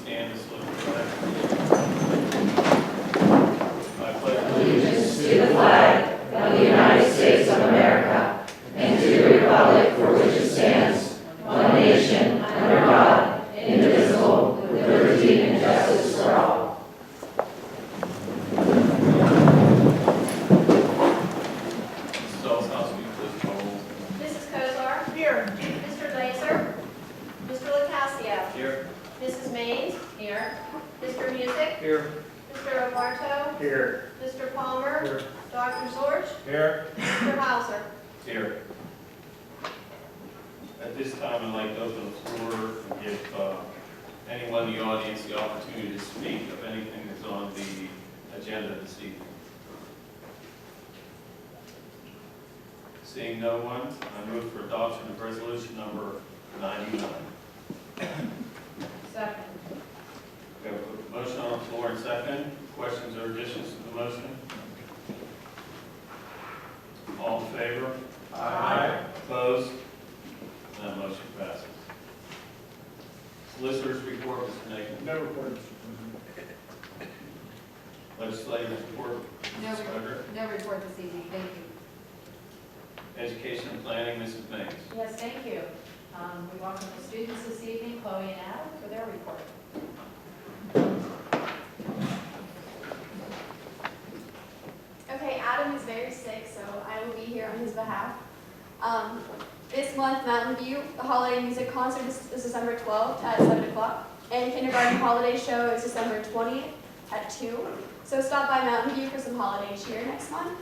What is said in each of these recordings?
stand and salute the flag? I pledge Allegiance to the flag of the United States of America and to the republic for which it stands, one nation, under God, indivisible, with liberty and justice for all. Mrs. Olszewski, please call roll. Mrs. Kozar. Here. Mr. Laser. Mr. LaCascio. Here. Mrs. Mays. Here. Mr. Music. Here. Mr. Obarto. Here. Mr. Palmer. Here. Dr. Zorch. Here. Mr. Hauser. Here. At this time, I'd like to open the floor and give anyone in the audience the opportunity to speak of anything that's on the agenda this evening. Seeing no one, I move for adoption of resolution number 99. Second. We have a motion on the floor and second. Questions or additions to the motion? All in favor? Aye. Opposed? That motion passes. Solicitors report, Mr. Nathan. No report. Legislative report, No Mrs. report. Frederick. No report this evening, thank you. Education and Planning, Mrs. Mays. Yes, thank you. We welcome the students this evening, Chloe and Adam, for their report. Okay, Adam is very sick, so I will be here on his behalf. This month, Mountain View, the holiday music concert is December 12th at 7 o'clock, and kindergarten holiday show is December 20th at 2. So stop by Mountain View for some holiday cheer next month.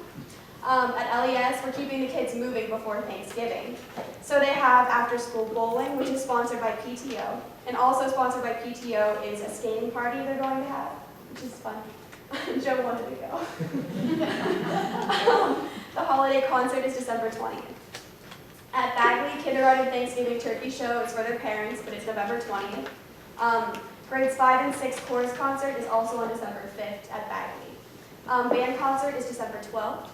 At LES, we're keeping the kids moving before Thanksgiving. So they have after-school bowling, which is sponsored by PTO, and also sponsored by PTO is a skating party they're going to have, which is fun. Joe wanted to go. The holiday concert is December 20th. At Bagley, kindergarten Thanksgiving turkey show is for their parents, but it's November 20th. Grades 5 and 6 chorus concert is also on December 5th at Bagley. Band concert is December 12th.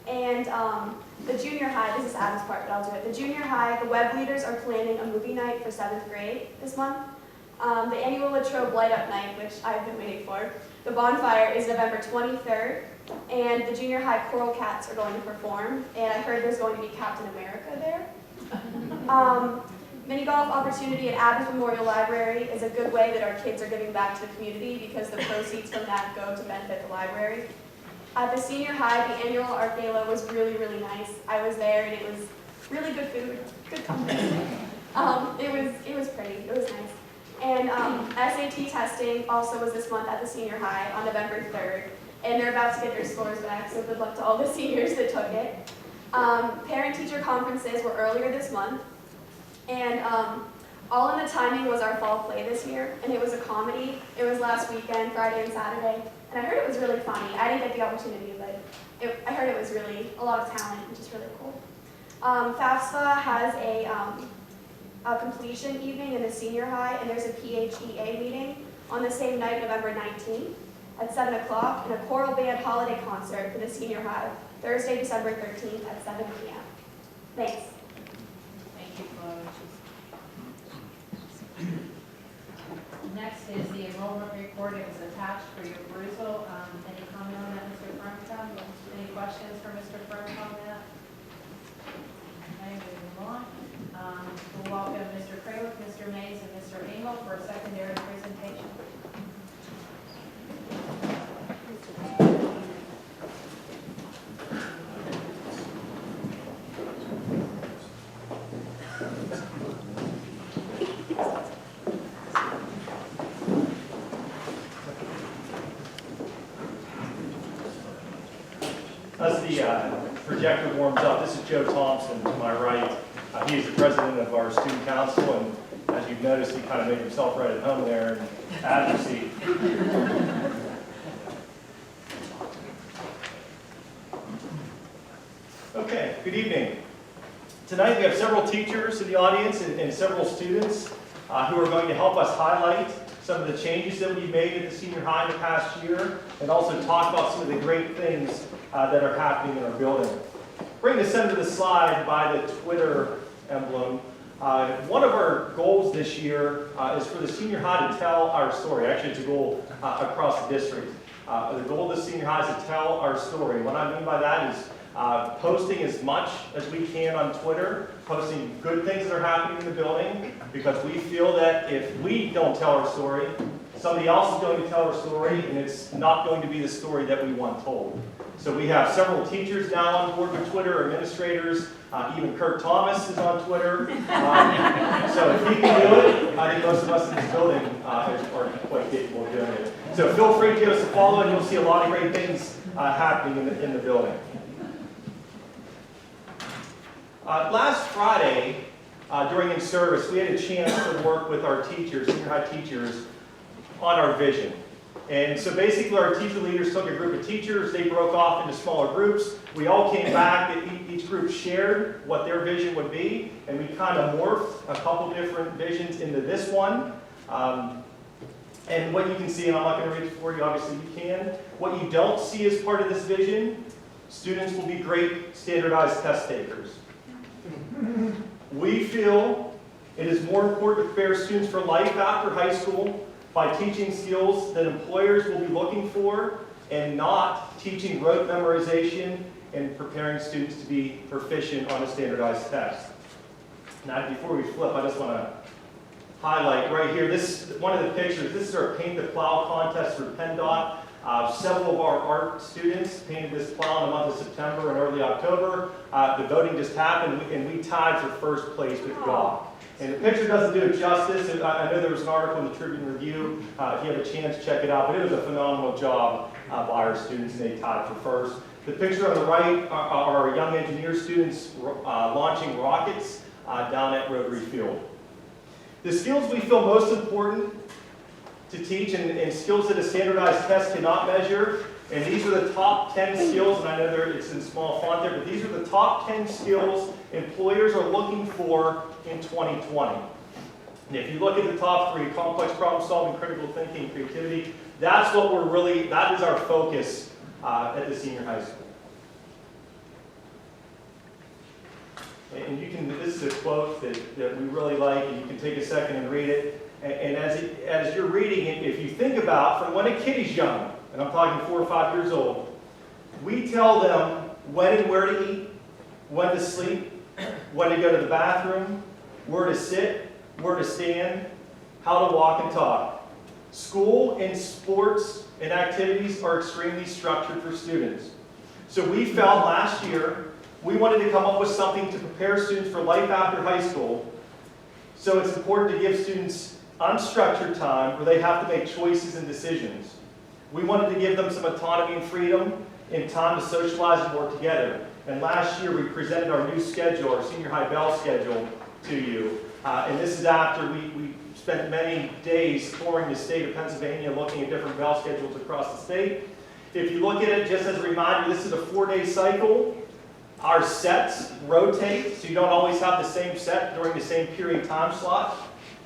And the junior high, this is Adam's part, but I'll do it. The junior high, the web leaders are planning a movie night for 7th grade this month. The annual Latrobe Light Up Night, which I've been waiting for. The bonfire is November 23rd, and the junior high Coral Cats are going to perform, and I heard there's going to be Captain America there. Mini golf opportunity at Adams Memorial Library is a good way that our kids are giving back to the community because the proceeds from that go to benefit the library. At the senior high, the annual art gala was really, really nice. I was there, and it was really good food, good company. It was pretty, it was nice. And SAT testing also was this month at the senior high on November 3rd, and they're about to get their scores back, so good luck to all the seniors that took it. Parent-teacher conferences were earlier this month, and All in the Timing was our fall play this year, and it was a comedy. It was last weekend, Friday and Saturday, and I heard it was really funny. I didn't get the opportunity, but I heard it was really a lot of talent, which is really cool. FAFSA has a completion evening in the senior high, and there's a PHEA meeting on the same night, November 19th at 7 o'clock, and a choral band holiday concert for the senior high, Thursday, December 13th at 7 p.m. Thanks. Thank you, Chloe. Next is the enrollment report. It was attached for your perusal. Any comment on that, Mr. Fernstone? Any questions for Mr. Fernstone on that? Okay, we move on. We'll welcome Mr. Craywick, Mr. Mays, and Mr. Engel for a secondary presentation. As the projector warms up, this is Joe Thompson to my right. He is the president of our student council, and as you've noticed, he kind of made himself right at home there and have your seat. Okay, good evening. Tonight we have several teachers in the audience and several students who are going to help us highlight some of the changes that we've made at the senior high in the past year, and also talk about some of the great things that are happening in our building. Bring the center of the slide by the Twitter emblem. One of our goals this year is for the senior high to tell our story. Actually, it's a goal across the district. The goal of the senior high is to tell our story. What I mean by that is posting as much as we can on Twitter, posting good things that are happening in the building, because we feel that if we don't tell our story, somebody else is going to tell our story, and it's not going to be the story that we want told. So we have several teachers now on board with Twitter, administrators, even Kirk Thomas is on Twitter. So if he can do it, I think most of us in this building are quite capable of doing it. So feel free to give us a follow, and you'll see a lot of great things happening in the building. Last Friday, during in-service, we had a chance to work with our teachers, senior high teachers, on our vision. And so basically our teacher leaders took a group of teachers, they broke off into smaller groups. We all came back, each group shared what their vision would be, and we kind of morphed a couple different visions into this one. And what you can see, and I'm not going to read it for you, obviously you can. What you don't see as part of this vision, students will be great standardized test takers. We feel it is more important to prepare students for life after high school by teaching skills that employers will be looking for, and not teaching rote memorization and preparing students to be proficient on a standardized test. Now, before we flip, I just want to highlight right here, this one of the pictures. This is our Paint the Plow contest for PennDOT. Several of our art students painted this plow in the month of September and early October. The voting just happened, and we tied for first place with GAW. And the picture doesn't do it justice. I know there was an article in the Tribune Review. If you have a chance, check it out. But it was a phenomenal job by our students, and they tied for first. The picture on the right are our young engineer students launching rockets down at Rotary Field. The skills we feel most important to teach, and skills that a standardized test cannot measure, and these are the top 10 skills, and I know it's in small font there, but these are the top 10 skills employers are looking for in 2020. And if you look at the top 3, complex problem solving, critical thinking, creativity, that is our focus at the senior high school. And this is a quote that we really like, and you can take a second and read it. And as you're reading it, if you think about from when a kid is young, and I'm talking 4 or 5 years old, we tell them when and where to eat, when to sleep, when to go to the bathroom, where to sit, where to stand, how to walk and talk. School and sports and activities are extremely structured for students. So we found last year, we wanted to come up with something to prepare students for life after high school. So it's important to give students unstructured time where they have to make choices and decisions. We wanted to give them some autonomy and freedom and time to socialize and work together. And last year we presented our new schedule, our senior high bell schedule, to you. And this is after we spent many days touring the state of Pennsylvania looking at different bell schedules across the state. If you look at it, just as a reminder, this is a 4-day cycle. Our sets rotate, so you don't always have the same set during the same period time slot.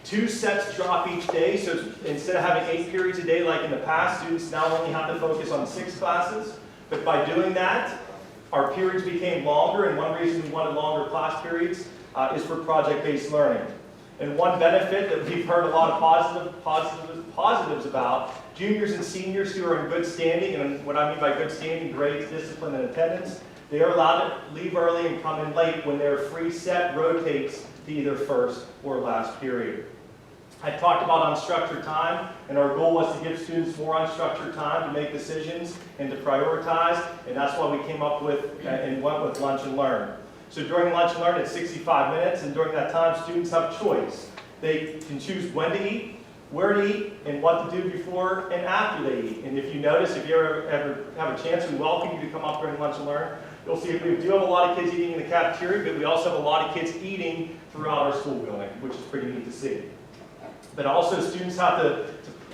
2 sets drop each day, so instead of having 8 periods a day like in the past, students now only have to focus on 6 classes. But by doing that, our periods became longer, and one reason we wanted longer class periods is for project-based learning. And one benefit that we've heard a lot of positives about, juniors and seniors who are in good standing, and what I mean by good standing, grades, discipline, and attendance, they are allowed to leave early and come in late when their free set rotates to either first or last period. I talked about unstructured time, and our goal was to give students more unstructured time to make decisions and to prioritize, and that's why we came up with and went with Lunch and Learn. So during Lunch and Learn, it's 65 minutes, and during that time, students have choice. They can choose when to eat, where to eat, and what to do before and after they eat. And if you notice, if you ever have a chance, we welcome you to come up during Lunch and Learn. You'll see we do have a lot of kids eating in the cafeteria, but we also have a lot of kids eating throughout our school building, which is pretty neat to see. But also students have to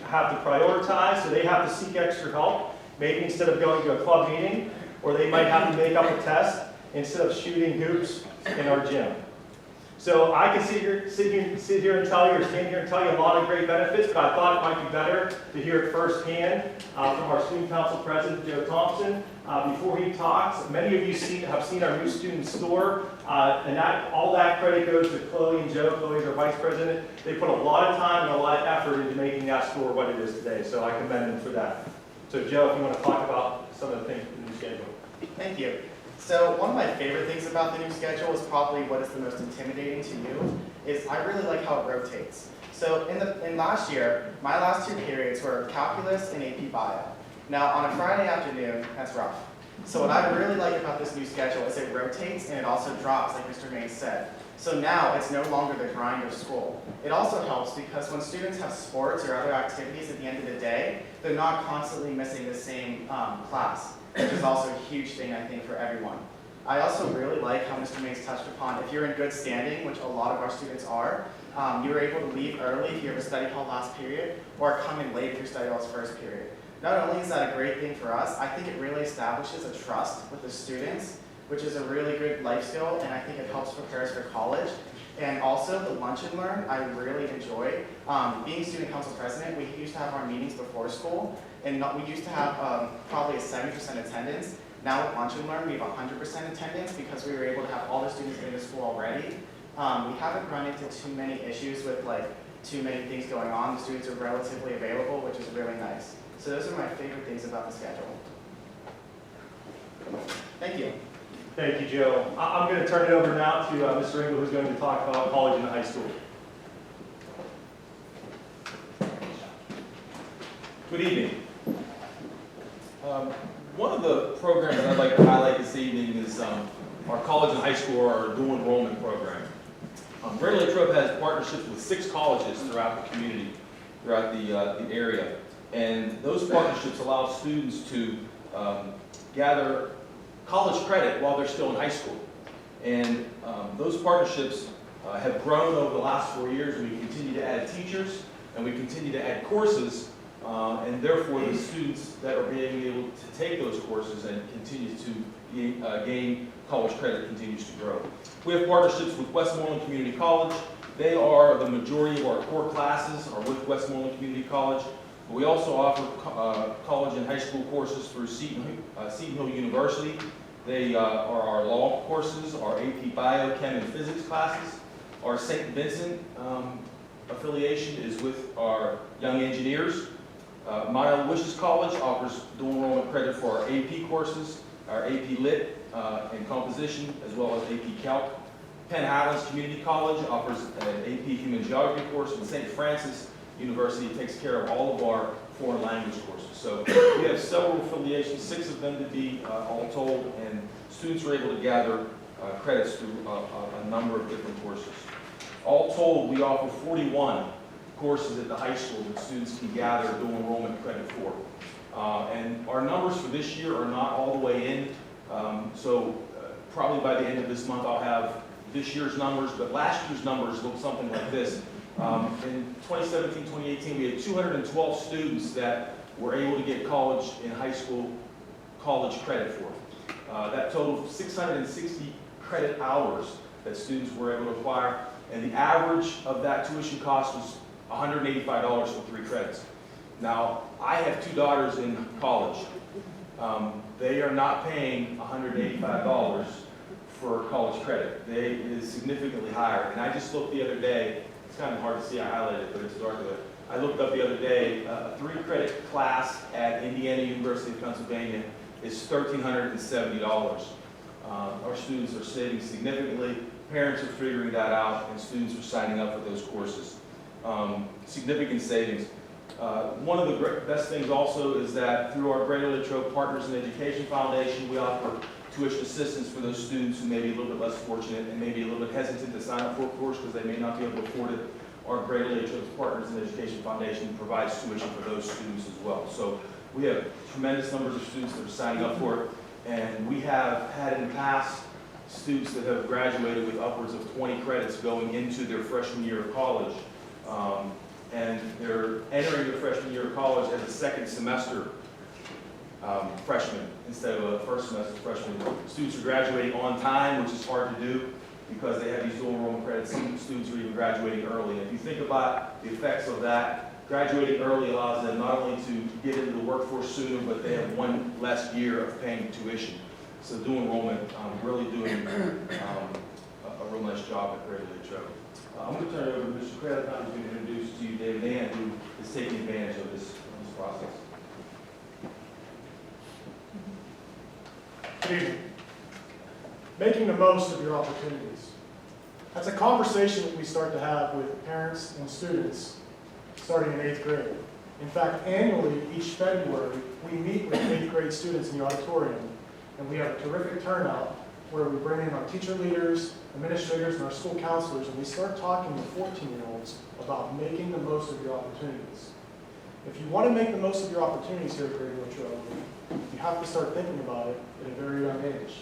prioritize, so they have to seek extra help. Maybe instead of going to a club meeting, or they might have to make up a test instead of shooting hoops in our gym. So I can sit here and tell you, or stand here and tell you a lot of great benefits, but I thought it might be better to hear it firsthand from our student council president, Joe Thompson. Before he talks, many of you have seen our new student store, and all that credit goes to Chloe and Joe. Chloe's our vice president. They put a lot of time and a lot of effort into making that store what it is today, so I commend them for that. So Joe, if you want to talk about some of the things in the new schedule. Thank you. So one of my favorite things about the new schedule is probably what is the most intimidating to you, is I really like how it rotates. So in last year, my last 2 periods were calculus and AP bio. Now on a Friday afternoon, that's rough. So what I really like about this new schedule is it rotates and it also drops, like Mr. Mays said. So now it's no longer the grind of school. It also helps because when students have sports or other activities at the end of the day, they're not constantly missing the same class, which is also a huge thing, I think, for everyone. I also really like how Mr. Mays touched upon, if you're in good standing, which a lot of our students are, you're able to leave early if you have a study hall last period, or come in late if your study hall's first period. Not only is that a great thing for us, I think it really establishes a trust with the students, which is a really good life skill, and I think it helps prepare us for college. And also the lunch and learn, I really enjoy. Being student council president, we used to have our meetings before school, and we used to have probably a 70% attendance. Now with lunch and learn, we have 100% attendance because we were able to have all the students in the school already. We haven't run into too many issues with too many things going on. The students are relatively available, which is really nice. So those are my favorite things about the schedule. Thank you. Thank you, Joe. I'm going to turn it over now to Mr. Engel, who's going to talk about college and high school. Good evening. One of the programs that I'd like to highlight this evening is our college and high school, our dual enrollment program. Greater Latrobe has partnerships with 6 colleges throughout the community, throughout the area. And those partnerships allow students to gather college credit while they're still in high school. And those partnerships have grown over the last 4 years, and we continue to add teachers, and we continue to add courses, and therefore the students that are being able to take those courses and continue to gain college credit continues to grow. We have partnerships with Westmoreland Community College. They are the majority of our core classes are with Westmoreland Community College. But we also offer college and high school courses through Seton Hill University. They are our law courses, our AP Bio, Chem, and Physics classes. Our St. Vincent affiliation is with our Young Engineers. Mount Aloysius College offers dual enrollment credit for our AP courses, our AP Lit and Composition, as well as AP Calc. Penn Highlands Community College offers an AP Human Geography course, and St. Francis University takes care of all of our foreign language courses. So we have several affiliations, 6 of them to be all told, and students are able to gather credits through a number of different courses. All told, we offer 41 courses at the high school that students can gather dual enrollment credit for. And our numbers for this year are not all the way in, so probably by the end of this month I'll have this year's numbers, but last year's numbers look something like this. In 2017-2018, we had 212 students that were able to get college and high school college credit for. That totaled 660 credit hours that students were able to acquire, and the average of that tuition cost was $185 for 3 credits. Now, I have 2 daughters in college. They are not paying $185 for college credit. It is significantly higher, and I just looked the other day. It's kind of hard to see, I highlighted it, but it's dark there. I looked up the other day, a 3-credit class at Indiana University of Pennsylvania is $1,370. Our students are saving significantly, parents are figuring that out, and students are signing up for those courses. Significant savings. One of the best things also is that through our Greater Latrobe Partners in Education Foundation, we offer tuition assistance for those students who may be a little bit less fortunate and maybe a little bit hesitant to sign up for a course because they may not be able to afford it. Our Greater Latrobe Partners in Education Foundation provides tuition for those students as well. So we have tremendous numbers of students that are signing up for it, and we have had in the past students that have graduated with upwards of 20 credits going into their freshman year of college. And they're entering their freshman year of college as a second semester freshman instead of a first semester freshman. Students are graduating on time, which is hard to do. because they have these dual enrollment credits. Some students are even graduating early. And if you think about the effects of that, graduating early allows them not only to get into the workforce sooner, but they have one less year of paying tuition. So dual enrollment really doing a real nice job at Greater Latrobe. I'm going to turn it over to Mr. Crediton, who's going to introduce to you David Ann, who is taking advantage of this process. Good evening. Making the most of your opportunities. That's a conversation that we start to have with parents and students starting in 8th grade. In fact, annually, each February, we meet with 8th grade students in the auditorium, and we have a terrific turnout where we bring in our teacher leaders, administrators, and our school counselors, and we start talking to 14-year-olds about making the most of your opportunities. If you want to make the most of your opportunities here at Greater Latrobe, you have to start thinking about it at a very young age.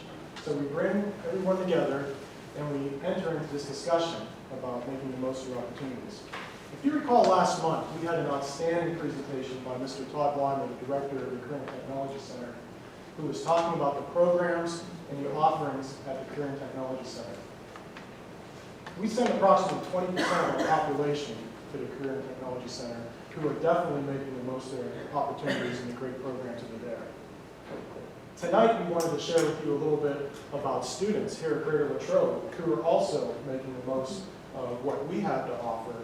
So we bring everyone together and we enter into this discussion about making the most of your opportunities. If you recall last month, we had an outstanding presentation by Mr. Todd Wyman, the director of the Career and Technology Center, who was talking about the programs and the offerings at the Career and Technology Center. We send approximately 20% of the population to the Career and Technology Center who are definitely making the most of their opportunities and the great programs that are there. Tonight, we wanted to share with you a little bit about students here at Greater Latrobe who are also making the most of what we have to offer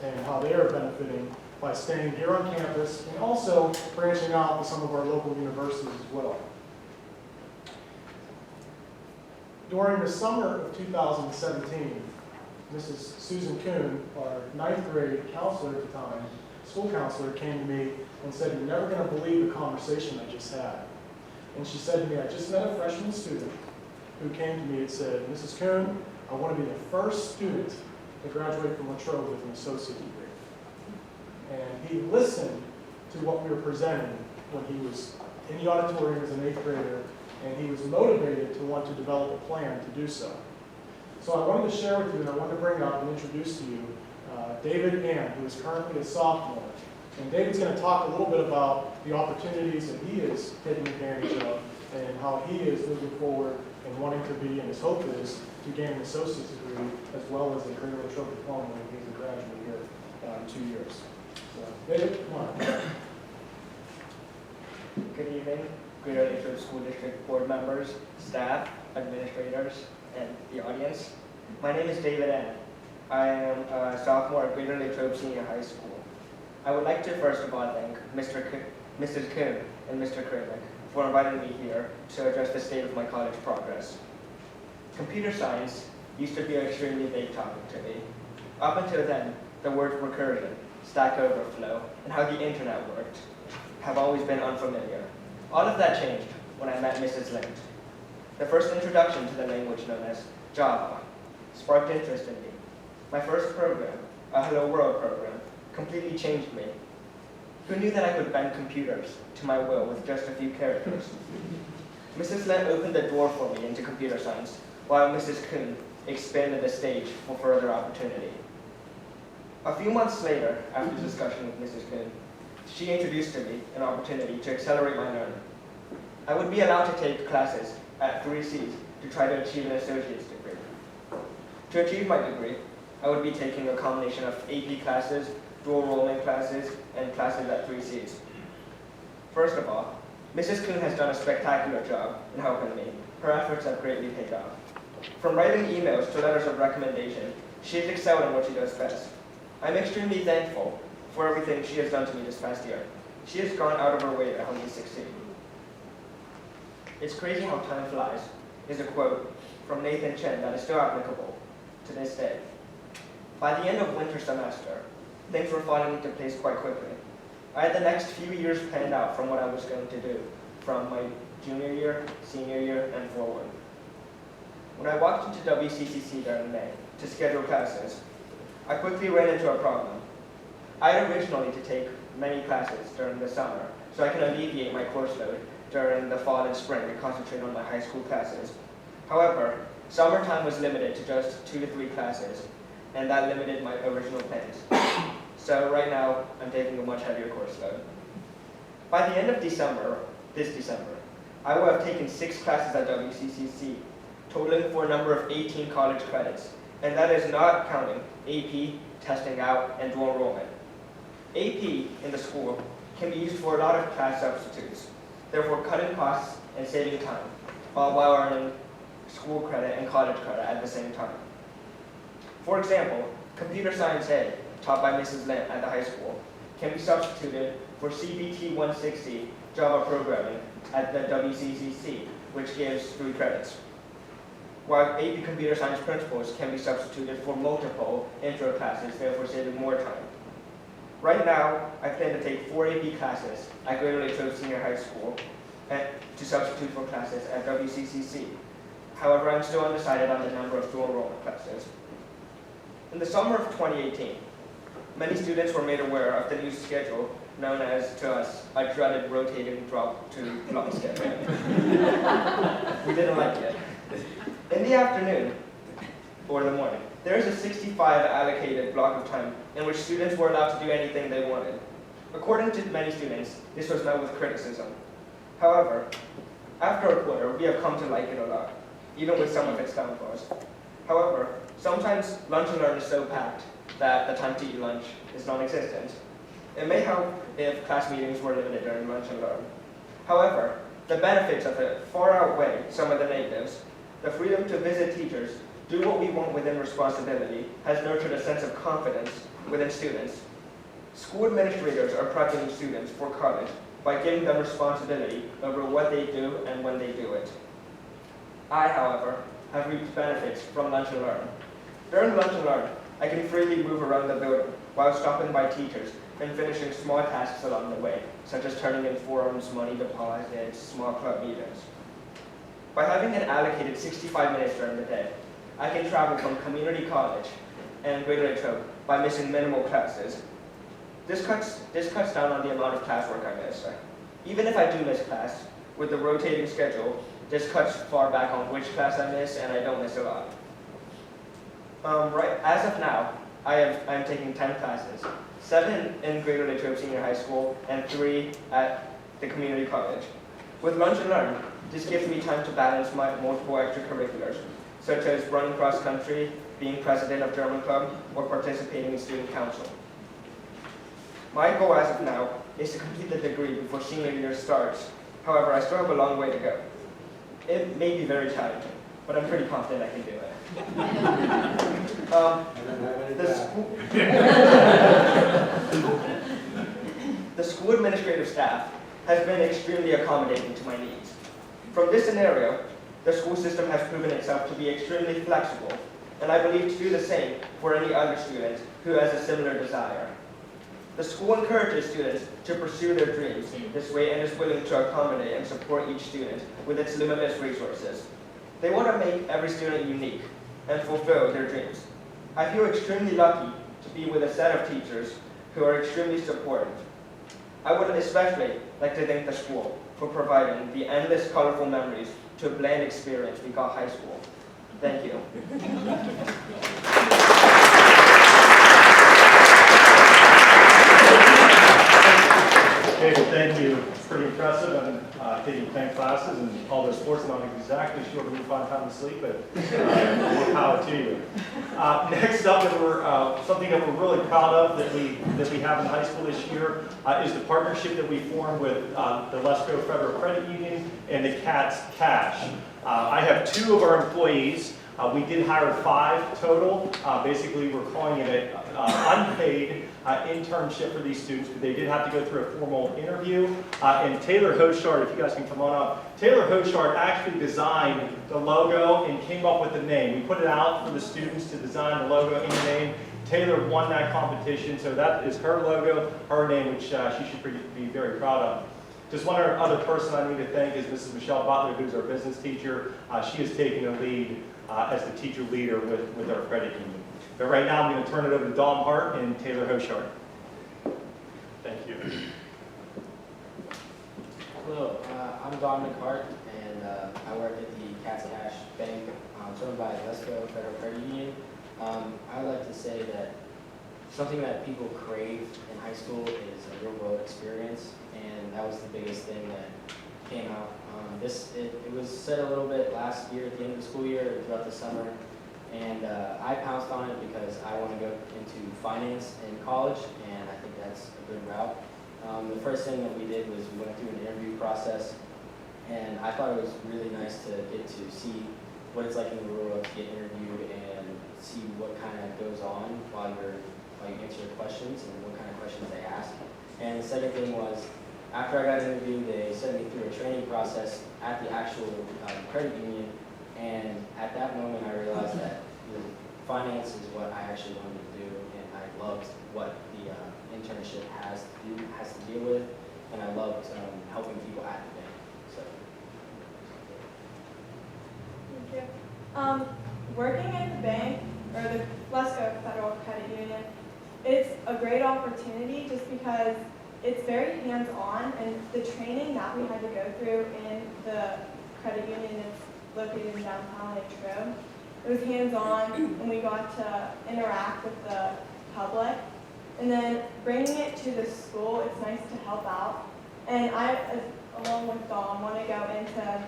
and how they are benefiting by staying here on campus and also branching out to some of our local universities as well. During the summer of 2017, Mrs. Susan Kuhn, our 9th grade counselor at the time, school counselor, came to me and said, "You're never going to believe the conversation I just had." And she said to me, "I just met a freshman student who came to me and said, Mrs. Kuhn, I want to be the first student to graduate from Latrobe with an associate degree." And he listened to what we were presenting when he was in the auditorium as an 8th grader, and he was motivated to want to develop a plan to do so. So I wanted to share with you, and I wanted to bring up and introduce to you David Ann, who is currently a sophomore. And David's going to talk a little bit about the opportunities that he is taking advantage of and how he is moving forward and wanting to be, and his hope is to gain an associate's degree as well as a Greater Latrobe diploma when he's a graduate here in 2 years. So, David, come on. Good evening, Greater Latrobe School District board members, staff, administrators, and the audience. My name is David Ann. I am a sophomore at Greater Latrobe Senior High School. I would like to first of all thank Mrs. Kuhn and Mr. Kralik for inviting me here to address the state of my college progress. Computer science used to be an extremely big topic to me. Up until then, the words recursion, Stack Overflow, and how the internet worked have always been unfamiliar. All of that changed when I met Mrs. Lind. The first introduction to the language known as Java sparked interest in me. My first program, a Hello World program, completely changed me. Who knew that I could bend computers to my will with just a few characters? Mrs. Lind opened the door for me into computer science, while Mrs. Kuhn expanded the stage for further opportunity. A few months later, after discussion with Mrs. Kuhn, she introduced to me an opportunity to accelerate my learning. I would be allowed to take classes at 3 Cs to try to achieve an associate's degree. To achieve my degree, I would be taking a combination of AP classes, dual enrollment classes, and classes at 3 Cs. First of all, Mrs. Kuhn has done a spectacular job in helping me. Her efforts have greatly paid off. From writing emails to letters of recommendation, she has excelled in what she does best. I'm extremely thankful for everything she has done to me this past year. She has gone out of her way to help me succeed. "It's crazy how time flies" is a quote from Nathan Chen that is still applicable to this day. By the end of winter semester, things were falling into place quite quickly. I had the next few years planned out from what I was going to do, from my junior year, senior year, and forward. When I walked into WCCC during May to schedule classes, I quickly ran into a problem. I had originally to take many classes during the summer so I can alleviate my course load during the fall and spring to concentrate on my high school classes. However, summertime was limited to just 2 to 3 classes, and that limited my original plans. So right now, I'm taking a much heavier course load. By the end of this December, I will have taken 6 classes at WCCC, totaling for a number of 18 college credits, and that is not counting AP, testing out, and dual enrollment. AP in the school can be used for a lot of class substitutes, therefore cutting costs and saving time, all while earning school credit and college credit at the same time. For example, computer science A, taught by Mrs. Lin at the high school, can be substituted for CBT 160 Java programming at the WCCC, which gives 3 credits. While AP computer science principles can be substituted for multiple intro classes, therefore saving more time. Right now, I plan to take 4 AP classes at Greater Latrobe Senior High School and to substitute for classes at WCCC. However, I'm still undecided on the number of dual enrollment classes. In the summer of 2018, many students were made aware of the new schedule known as, to us, a dreaded rotating drop to block schedule. We didn't like it. In the afternoon, or the morning, there is a 65 allocated block of time in which students were allowed to do anything they wanted. According to many students, this was met with criticism. However, after a quarter, we have come to like it a lot, even with some of its downfalls. However, sometimes lunch and learn is so packed that the time to eat lunch is non-existent. It may help if class meetings were limited during lunch and learn. However, the benefits of it far outweigh some of the negatives. The freedom to visit teachers, do what we want within responsibility, has nurtured a sense of confidence within students. School administrators are prepping students for college by giving them responsibility over what they do and when they do it. I, however, have reaped benefits from lunch and learn. During lunch and learn, I can freely move around the building while stopping by teachers and finishing small tasks along the way, such as turning in forms, money deposits, small club meetings. By having an allocated 65 minutes during the day, I can travel from community college and Greater Latrobe by missing minimal classes. This cuts down on the amount of classwork I miss. Even if I do miss class, with the rotating schedule, this cuts far back on which class I miss, and I don't miss a lot. As of now, I'm taking 10 classes, 7 in Greater Latrobe Senior High School and 3 at the community college. With lunch and learn, this gives me time to balance my multiple extracurriculars, such as running cross country, being president of German club, or participating in student council. My goal as of now is to complete the degree before senior year starts. However, I still have a long way to go. It may be very challenging, but I'm pretty confident I can do it. The school administrative staff has been extremely accommodating to my needs. From this scenario, the school system has proven itself to be extremely flexible, and I believe to do the same for any other student who has a similar desire. The school encourages students to pursue their dreams this way and is willing to accommodate and support each student with its limitless resources. They want to make every student unique and fulfill their dreams. I feel extremely lucky to be with a set of teachers who are extremely supportive. I would especially like to thank the school for providing the endless colorful memories to a bland experience we call high school. Thank you. David, thank you. It's pretty impressive. I've taken 10 classes and all those sports, and I'm exactly sure we find time to sleep, but more power to you. Next up, something that we're really proud of that we have in high school this year is the partnership that we formed with the Lesko Federal Credit Union and the Cats Cash. I have 2 of our employees. We did hire 5 total. Basically, we're calling it an unpaid internship for these students, but they did have to go through a formal interview. And Taylor Hochard, if you guys can come on up, Taylor Hochard actually designed the logo and came up with the name. We put it out for the students to design the logo and the name. Taylor won that competition, so that is her logo, her name, which she should be very proud of. Just one other person I need to thank is Mrs. Michelle Butler, who's our business teacher. She has taken the lead as the teacher leader with our credit union. But right now, I'm going to turn it over to Dawn Hart and Taylor Hochard. Thank you. Hello, I'm Don McHart, and I work at the Cats Cash Bank, run by Lesko Federal Credit Union. I would like to say that something that people crave in high school is a real-world experience, and that was the biggest thing that came out. It was said a little bit last year at the end of the school year, throughout the summer, and I pounced on it because I want to go into finance in college, and I think that's a good route. The first thing that we did was we went through an interview process, and I thought it was really nice to get to see what it's like in the rural to get interviewed and see what kind of goes on while you answer the questions and what kind of questions they ask. And the second thing was, after I got interviewed, they sent me through a training process at the actual credit union, and at that moment I realized that finance is what I actually wanted to do, and I loved what the internship has to deal with, and I loved helping people at the bank. So. Thank you. Working at the bank, or the Lesko Federal Credit Union, it's a great opportunity just because it's very hands-on, and the training that we had to go through in the credit union is located in downtown Latrobe. It was hands-on, and we got to interact with the public. And then bringing it to the school, it's nice to help out. And I, along with Dawn, want to go into,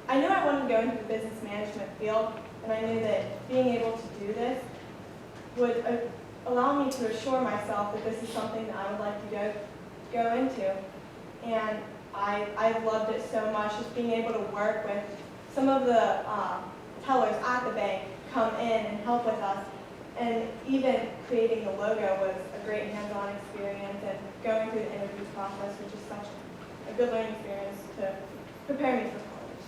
I knew I wanted to go into the business management field, and I knew that being able to do this would allow me to assure myself that this is something that I would like to go into. And I've loved it so much, just being able to work with some of the tellers at the bank, come in and help with us. And even creating the logo was a great hands-on experience, and going through the interview process was just such a good learning experience to prepare me for college.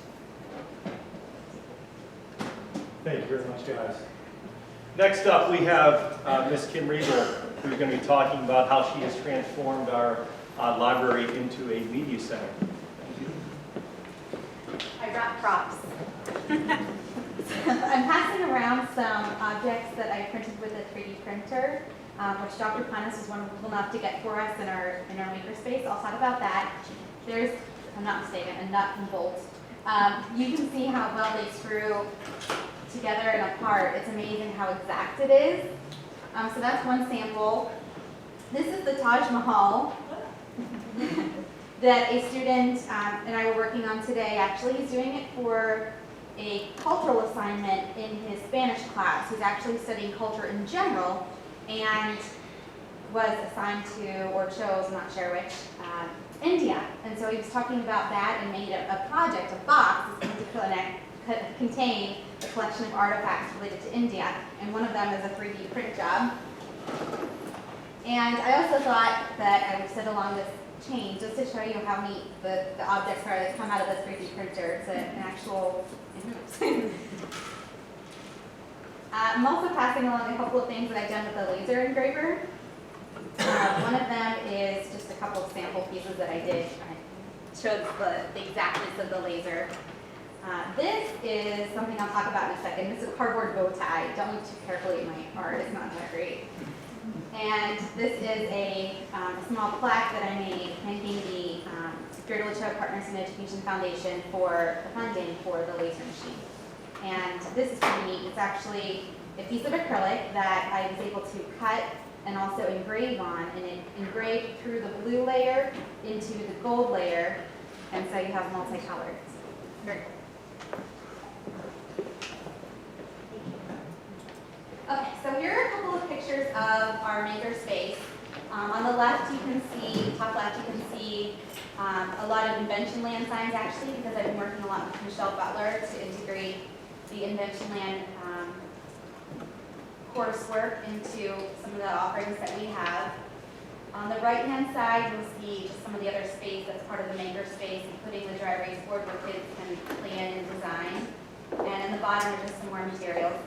Thank you very much, guys. Next up, we have Ms. Kim Riegel, who's going to be talking about how she has transformed our library into a media center. I brought props. I'm passing around some objects that I printed with a 3D printer, which Dr. Panis was wonderful enough to get for us in our makerspace. I'll talk about that. There's, if I'm not mistaken, a nut and bolt. You can see how well they screw together and apart. It's amazing how exact it is. So that's one sample. This is the Taj Mahal that a student and I were working on today. Actually, he's doing it for a cultural assignment in his Spanish class. He's actually studying culture in general and was assigned to, or chose, I'm not sure which, India. And so he was talking about that and made a project, a box that's going to contain a collection of artifacts related to India. And one of them is a 3D print job. And I also thought that I would sit along this chain just to show you how neat the objects are that come out of the 3D printer. It's an actual I'm also passing along a couple of things that I've done with the laser engraver. One of them is just a couple of sample pieces that I did. I showed the exactness of the laser. This is something I'll talk about in a second. This is a cardboard bow tie. Don't look too carefully at my art. It's not that great. And this is a small plaque that I made thanking the Greater Latrobe Partners in Education Foundation for the funding for the laser machine. And this is pretty neat. It's actually a piece of acrylic that I was able to cut and also engrave on, and it engraved through the blue layer into the gold layer, and so you have multicolored. Very cool. Okay, so here are a couple of pictures of our maker space. On the left, you can see, top left, you can see a lot of Invention Land signs actually, because I've been working a lot with Michelle Butler to integrate the Invention Land coursework into some of the offerings that we have. On the right-hand side, you'll see just some of the other space that's part of the maker space, including the dry erase board where kids can plan and design. And in the bottom are just some more materials.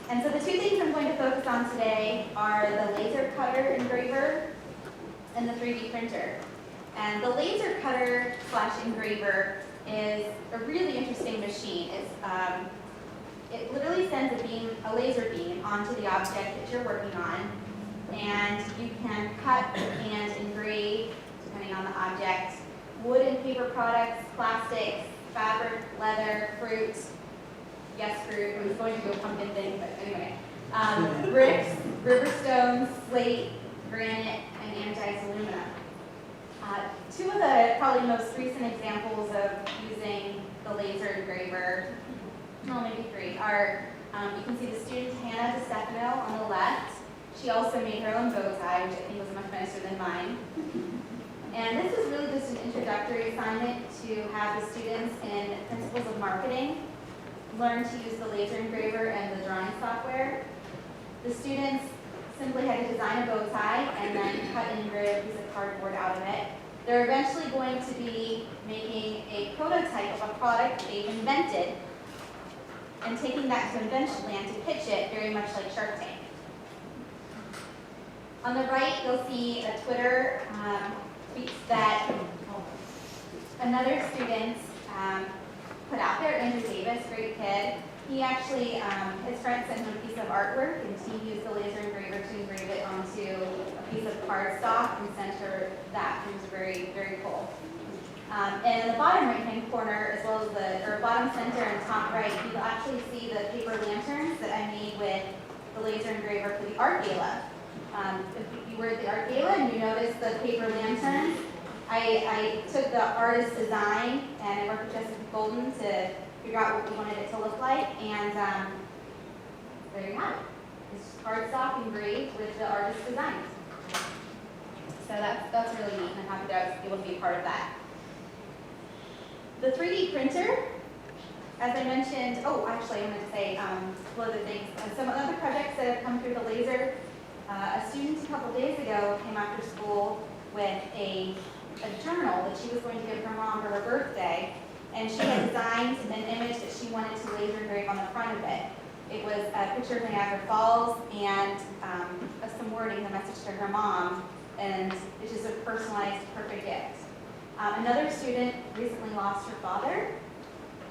And so the two things I'm going to focus on today are the laser cutter engraver and the 3D printer. And the laser cutter / engraver is a really interesting machine. It literally sends a laser beam onto the object that you're working on, and you can cut and engrave, depending on the object, wood and paper products, plastics, fabric, leather, fruit. Yes, fruit. I was going to do a pumpkin thing, but anyway. Bricks, river stones, slate, granite, and anodized aluminum. Two of the probably most recent examples of using the laser engraver, well, maybe three, are, you can see the student Hannah DeStefano on the left. She also made her own bow tie, which I think was much nicer than mine. And this is really just an introductory assignment to have the students in Principles of Marketing learn to use the laser engraver and the drawing software. The students simply had to design a bow tie and then cut and engrave a piece of cardboard out of it. They're eventually going to be making a prototype of a product they've invented and taking that to Inventionland to pitch it, very much like Shark Tank. On the right, you'll see a Twitter tweet that another student put out there, Andrew Davis, great kid. He actually, his friend sent him a piece of artwork, and he used the laser engraver to engrave it onto a piece of cardstock and sent her that. It was very, very cool. And in the bottom right-hand corner, as well as the, or bottom center and top right, you'll actually see the paper lanterns that I made with the laser engraver for the art gala. If you were at the art gala and you noticed the paper lanterns, I took the artist design and I worked with Jessica Golden to figure out what we wanted it to look like, and there you have it. It's cardstock engraved with the artist design. So that's really neat, and I'm happy that I was able to be a part of that. The 3D printer, as I mentioned, oh, actually I wanted to say one of the things, some other projects that have come through the laser. A student a couple days ago came after school with a journal that she was going to give her mom for her birthday, and she had designed an image that she wanted to laser engrave on the front of it. It was a picture of Niagara Falls and some wording, the message to her mom, and it's just a personalized, perfect gift. Another student recently lost her father,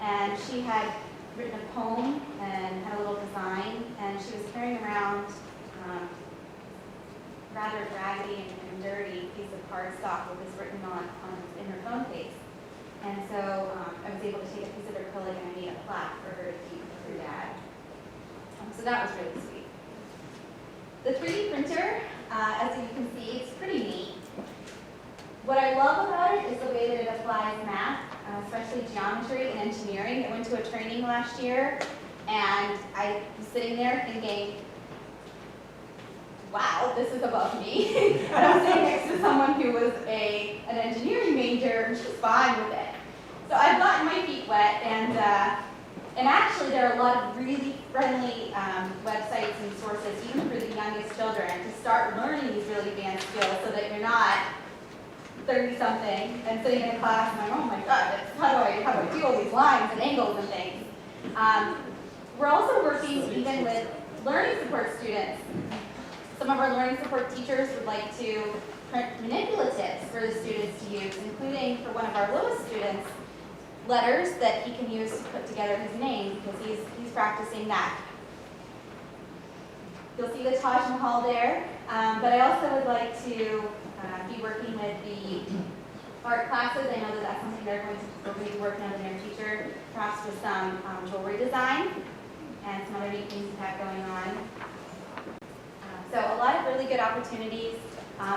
and she had written a poem and had a little design, and she was carrying around rather raggedy and dirty piece of cardstock with this written on in her phone case. And so I was able to take a piece of acrylic and I made a plaque for her to keep for her dad. So that was really sweet. The 3D printer, as you can see, it's pretty neat. What I love about it is the way that it applies math, especially geometry and engineering. I went to a training last year and I was sitting there thinking, wow, this is above me. And I was sitting next to someone who was an engineering major, and she was fine with it. So I've gotten my feet wet, and actually there are a lot of really friendly websites and sources, even for the youngest children, to start learning these really advanced skills so that you're not 30-something and sitting in a class and going, oh my God, how do I do all these lines and angles and things? We're also working even with learning support students. Some of our learning support teachers would like to print manipulatives for the students to use, including for one of our lowest students, letters that he can use to put together his name, because he's practicing that. You'll see the Taj Mahal there, but I also would like to be working with the art classes. I know that that's something they're going to be working on in their future, perhaps with some jewelry design and some other neat things we have going on. So a lot of really good opportunities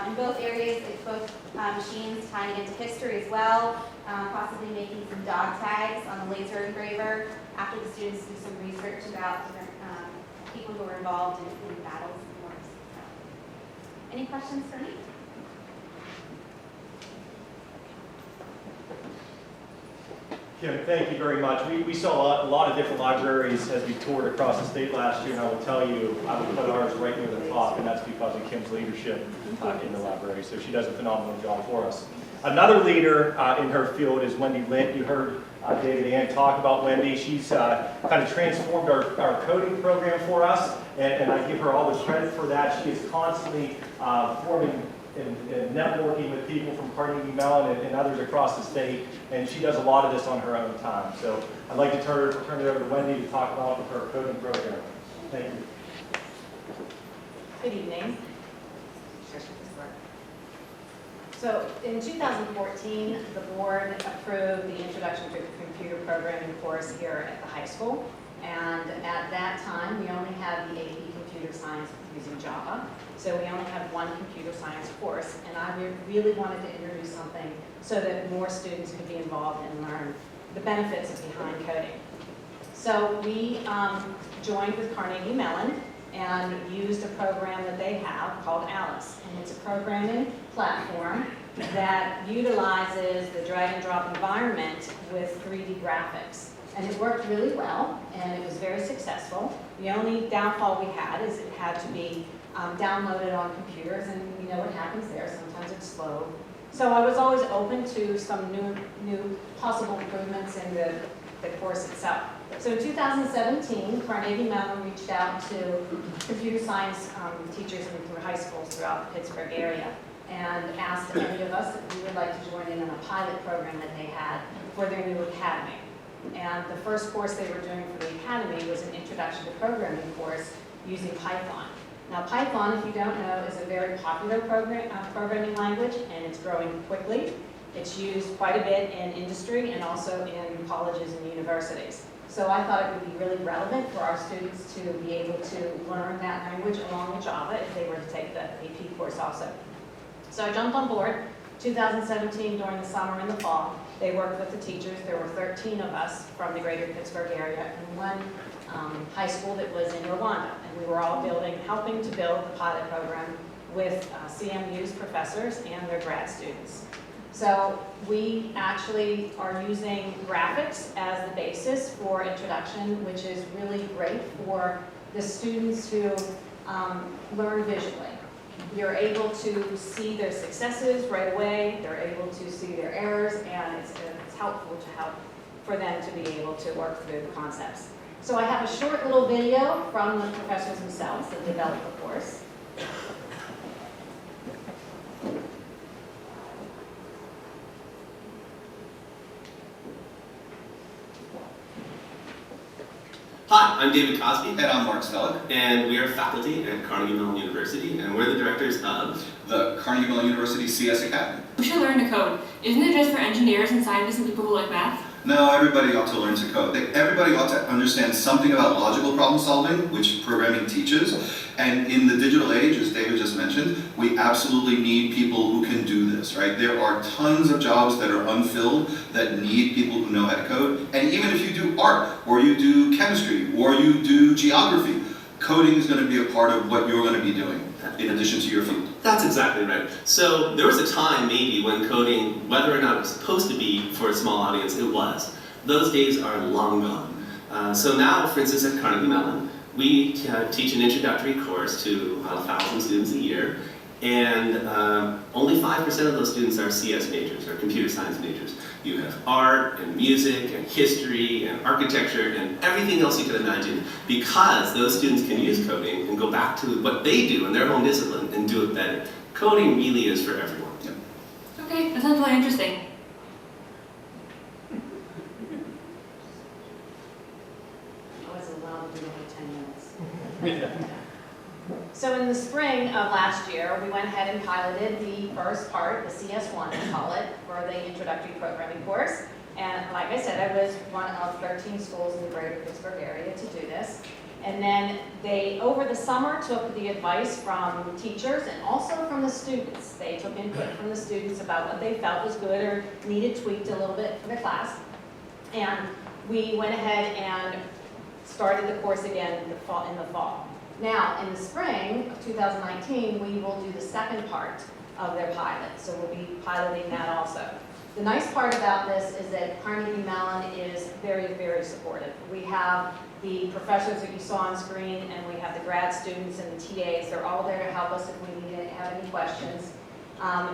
in both areas. It's both machines tying into history as well, possibly making some dog tags on the laser engraver after the students do some research about different people who were involved in battles and wars. So, any questions for me? Kim, thank you very much. We saw a lot of different libraries as we toured across the state last year, and I will tell you, I would put ours right near the top, and that's because of Kim's leadership in the library. So she does a phenomenal job for us. Another leader in her field is Wendy Lint. You heard David Ann talk about Wendy. She's kind of transformed our coding program for us, and I give her all the credit for that. She is constantly forming and networking with people from Carnegie Mellon and others across the state, and she does a lot of this on her own time. So I'd like to turn it over to Wendy to talk about her coding program. Thank you. Good evening. So in 2014, the board approved the Introduction to Computer Programming course here at the high school. And at that time, we only had the AP Computer computer science using Java. So we only have one computer science course, and I really wanted to introduce something so that more students could be involved and learn the benefits behind coding. So we joined with Carnegie Mellon and used a program that they have called Alice. And it's a programming platform that utilizes the drag and drop environment with 3D graphics. And it worked really well, and it was very successful. The only downfall we had is it had to be downloaded on computers, and you know what happens there. Sometimes it's slow. So I was always open to some new possible improvements in the course itself. So in 2017, Carnegie Mellon reached out to computer science teachers in high schools throughout the Pittsburgh area and asked any of us if we would like to join in on a pilot program that they had for their new academy. And the first course they were doing for the academy was an introduction to programming course using Python. Now Python, if you don't know, is a very popular programming language, and it's growing quickly. It's used quite a bit in industry and also in colleges and universities. So I thought it would be really relevant for our students to be able to learn that language along with Java if they were to take the AP course also. So I jumped on board 2017 during the summer and the fall. They worked with the teachers. There were 13 of us from the greater Pittsburgh area and one high school that was in Rwanda. And we were all helping to build the pilot program with CMU's professors and their grad students. So we actually are using graphics as the basis for introduction, which is really great for the students who learn visually. You're able to see their successes right away, they're able to see their errors, and it's helpful for them to be able to work through the concepts. So I have a short little video from the professors themselves that developed the course. Hi, I'm David Cosby. And I'm Mark Stelick. And we are faculty at Carnegie Mellon University, and we're the directors of the Carnegie Mellon University CS Academy. Who should learn to code? Isn't it just for engineers and scientists and people who like math? No, everybody ought to learn to code. Everybody ought to understand something about logical problem solving, which programming teaches. And in the digital age, as David just mentioned, we absolutely need people who can do this, right? There are tons of jobs that are unfilled that need people who know how to code. And even if you do art, or you do chemistry, or you do geography, coding is going to be a part of what you're going to be doing in addition to your field. That's exactly right. So there was a time maybe when coding, whether or not it was supposed to be for a small audience, it was. Those days are long gone. So now, for instance, at Carnegie Mellon, we teach an introductory course to 1,000 students a year, and only 5% of those students are CS majors, or computer science majors. You have art, and music, and history, and architecture, and everything else you can imagine, because those students can use coding and go back to what they do in their home discipline and do it better. Coding really is for everyone. Yep. Okay, that sounds really interesting. I was allowed to do only 10 minutes. So in the spring of last year, we went ahead and piloted the first part, the CS1, we call it, for the introductory programming course. And like I said, I was one of 13 schools in the greater Pittsburgh area to do this. And then they, over the summer, took the advice from teachers and also from the students. They took input from the students about what they felt was good or needed tweaked a little bit for the class. And we went ahead and started the course again in the fall. Now, in the spring of 2019, we will do the second part of their pilot. So we'll be piloting that also. The nice part about this is that Carnegie Mellon is very, very supportive. We have the professors that you saw on screen, and we have the grad students and the TAs. They're all there to help us if we need to have any questions.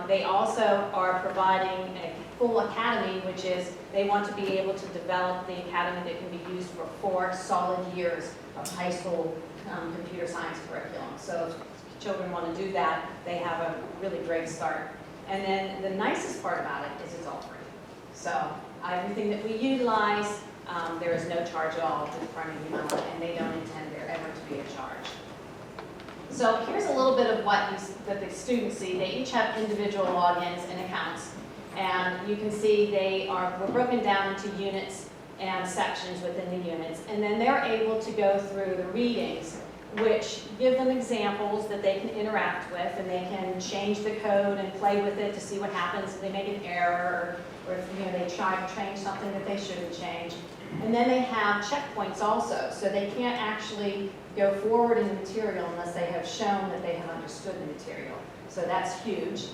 They also are providing a full academy, which is they want to be able to develop the academy that can be used for 4 solid years of high school computer science curriculum. So if children want to do that, they have a really great start. And then the nicest part about it is it's all free. So everything that we utilize, there is no charge at all with Carnegie Mellon, and they don't intend there ever to be a charge. So here's a little bit of what that the students see. They each have individual logins and accounts. And you can see we're broken down into units and sections within the units. And then they're able to go through the readings which give them examples that they can interact with, and they can change the code and play with it to see what happens if they make an error, or if they try to change something that they shouldn't change. And then they have checkpoints also, so they can't actually go forward in the material unless they have shown that they have understood the material. So that's huge.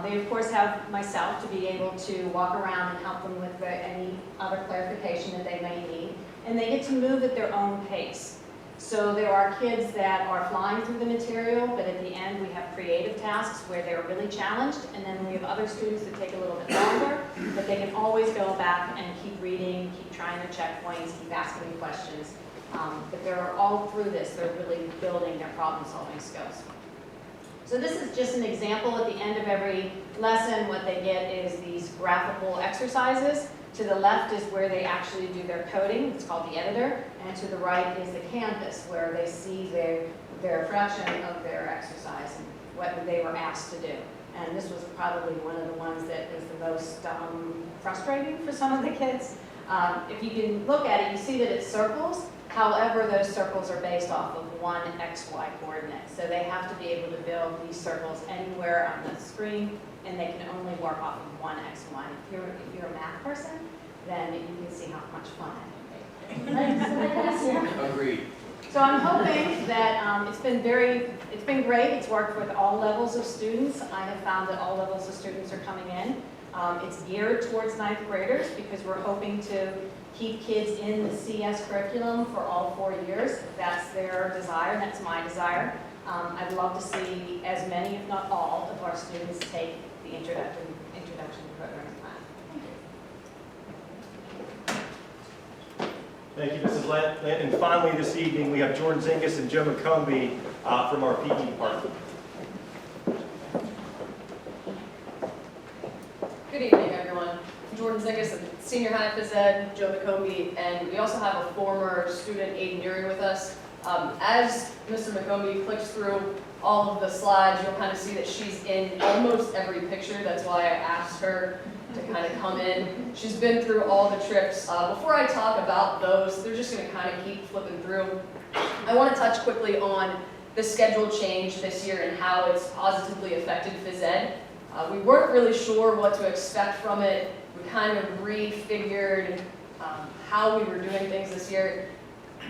They of course have myself to be able to walk around and help them with any other clarification that they may need. And they get to move at their own pace. So there are kids that are flying through the material, but at the end we have creative tasks where they're really challenged, and then we have other students that take a little bit longer, but they can always go back and keep reading, keep trying their checkpoints, keep asking me questions. But they're all through this, they're really building their problem-solving skills. So this is just an example. At the end of every lesson, what they get is these graphical exercises. To the left is where they actually do their coding. It's called the editor. And to the right is the canvas, where they see their fraction of their exercise and what they were asked to do. And this was probably one of the ones that was the most frustrating for some of the kids. If you can look at it, you see that it's circles. However, those circles are based off of one XY coordinate. So they have to be able to build these circles anywhere on the screen, and they can only work off of one XY. If you're a math person, then you can see how much fun that is. Agreed. So I'm hoping that it's been great. It's worked with all levels of students. I have found that all levels of students are coming in. It's geared towards ninth graders because we're hoping to keep kids in the CS curriculum for all 4 years. If that's their desire, that's my desire. I'd love to see as many, if not all, of our students take the introduction to programming class. Thank you, Mrs. Lent. And finally this evening, we have Jordan Zingas and Joe McCombie from our PE department. Good evening, everyone. Jordan Zingas, Senior High Phys Ed, Joe McCombie, and we also have a former student, Aiden Dury, with us. As Mr. McCombie clicks through all of the slides, you'll kind of see that she's in almost every picture. That's why I asked her to kind of come in. She's been through all the trips. Before I talk about those, they're just going to kind of keep flipping through. I want to touch quickly on the schedule change this year and how it's positively affected Phys Ed. We weren't really sure what to expect from it. We kind of refigured how we were doing things this year.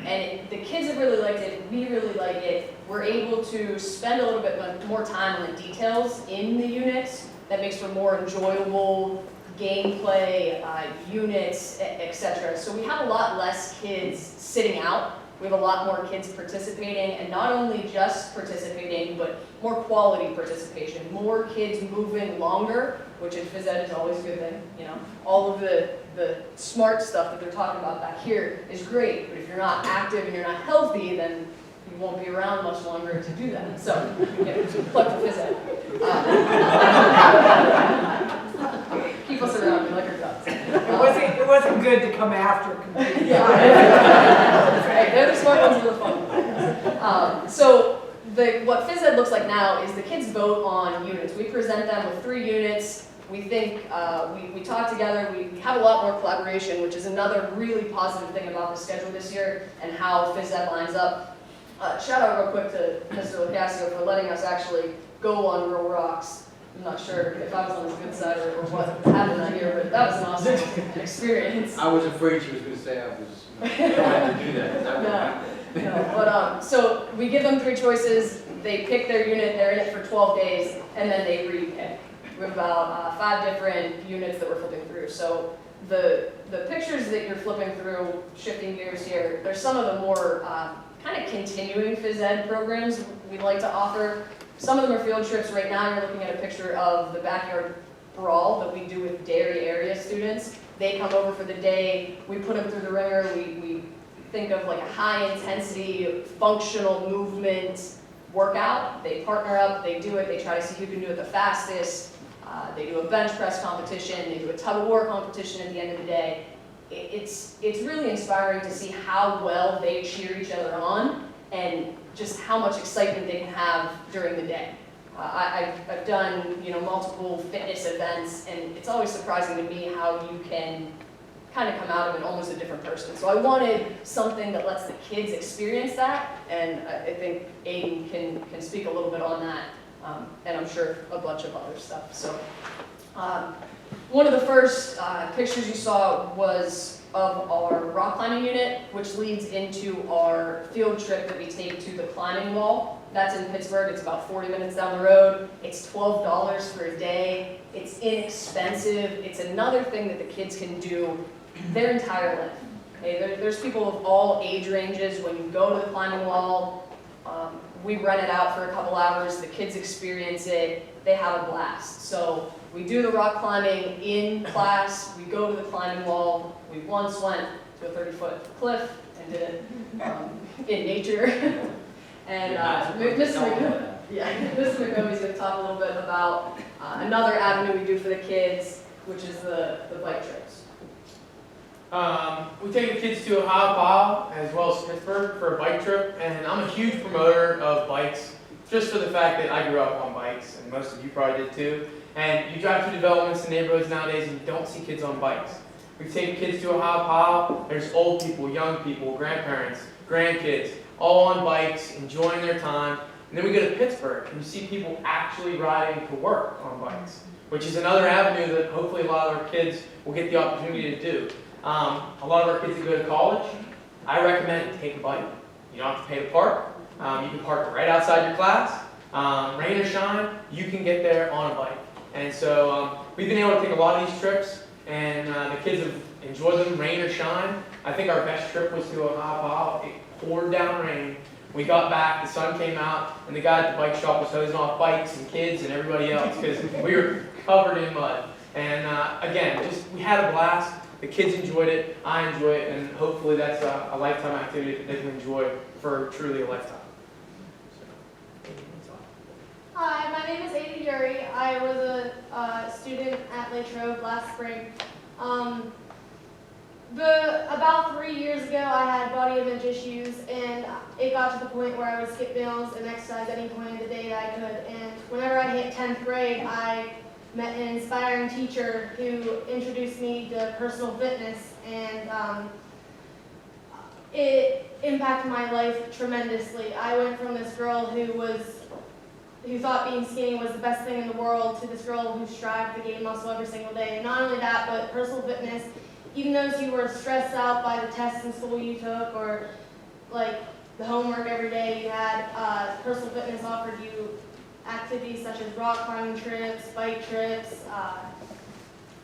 And the kids have really liked it, we really like it. We're able to spend a little bit more time on the details in the units. That makes for more enjoyable gameplay, units, etc. So we have a lot less kids sitting out. We have a lot more kids participating, and not only just participating, but more quality participation. More kids moving longer, which in Phys Ed is always a good thing. You know, all of the smart stuff that they're talking about back here is great, but if you're not active and you're not healthy, then you won't be around much longer to do that. So, plug for Phys Ed. Keep us around, we like our guts. It wasn't good to come after computers. Right, they're the smart ones, we're the fun ones. So what Phys Ed looks like now is the kids vote on units. We present them with 3 units. We think, we talk together, we have a lot more collaboration, which is another really positive thing about the schedule this year and how Phys Ed lines up. Shout out real quick to Mr. Locasio for letting us actually go on Real Rocks. I'm not sure if I was on his good side or what happened that year, but that was an awesome experience. I was afraid she was going to say I was trying to do that. No, but so we give them 3 choices. They pick their unit, they're in it for 12 days, and then they re-pick. We have about 5 different units that we're flipping through. So the pictures that you're flipping through, shifting gears here, there's some of the more kind of continuing Phys Ed programs we'd like to offer. Some of them are field trips. Right now you're looking at a picture of the backyard brawl that we do with dairy area students. They come over for the day, we put them through the ringer, we think of like a high intensity functional movement workout. They partner up, they do it, they try to see who can do it the fastest. They do a bench press competition, they do a tug of war competition at the end of the day. It's really inspiring to see how well they cheer each other on and just how much excitement they can have during the day. I've done multiple fitness events, and it's always surprising to me how you can kind of come out of it almost a different person. So I wanted something that lets the kids experience that, and I think Aiden can speak a little bit on that, and I'm sure a bunch of other stuff. So one of the first pictures you saw was of our rock climbing unit, which leads into our field trip that we take to the climbing wall. That's in Pittsburgh. It's about 40 minutes down the road. It's $12 for a day. It's inexpensive. It's another thing that the kids can do their entire life. Okay? There's people of all age ranges. When you go to the climbing wall, we rent it out for a couple hours. The kids experience it. They have a blast. So we do the rock climbing in class. We go to the climbing wall. We once went to a 30-foot cliff and did it in nature. And Mr. McCombie's going to talk a little bit about another avenue we do for the kids, which is the bike trips. We take the kids to Ohio Pile as well as Pittsburgh for a bike trip, and I'm a huge promoter of bikes just for the fact that I grew up on bikes, and most of you probably did too. And you drive through developments and neighborhoods nowadays and you don't see kids on bikes. We take kids to Ohio Pile, there's old people, young people, grandparents, grandkids, all on bikes, enjoying their time. And then we go to Pittsburgh and you see people actually riding to work on bikes, which is another avenue that hopefully a lot of our kids will get the opportunity to do. A lot of our kids that go to college, I recommend take a bike. You don't have to pay to park. You can park right outside your class. Rain or shine, you can get there on a bike. And so we've been able to take a lot of these trips, and the kids have enjoyed them, rain or shine. I think our best trip was to Ohio Pile. It poured down rain. We got back, the sun came out, and the guy at the bike shop was hosing off bikes and kids and everybody else because we were covered in mud. And again, we had a blast. The kids enjoyed it, I enjoy it, and hopefully that's a lifetime activity that they can enjoy for truly a lifetime. Hi, my name is Aiden Yuri. I was a student at Latrobe last spring. About 3 years ago, I had body image issues, and it got to the point where I would skip meals and exercise any point of the day that I could. And whenever I hit 10th grade, I met an inspiring teacher who introduced me to personal fitness, and it impacted my life tremendously. I went from this girl who thought being skinny was the best thing in the world to this girl who strived to gain muscle every single day. And not only that, but personal fitness, even those who were stressed out by the tests in school you took or like the homework every day you had, personal fitness offered you activities such as rock climbing trips, bike trips,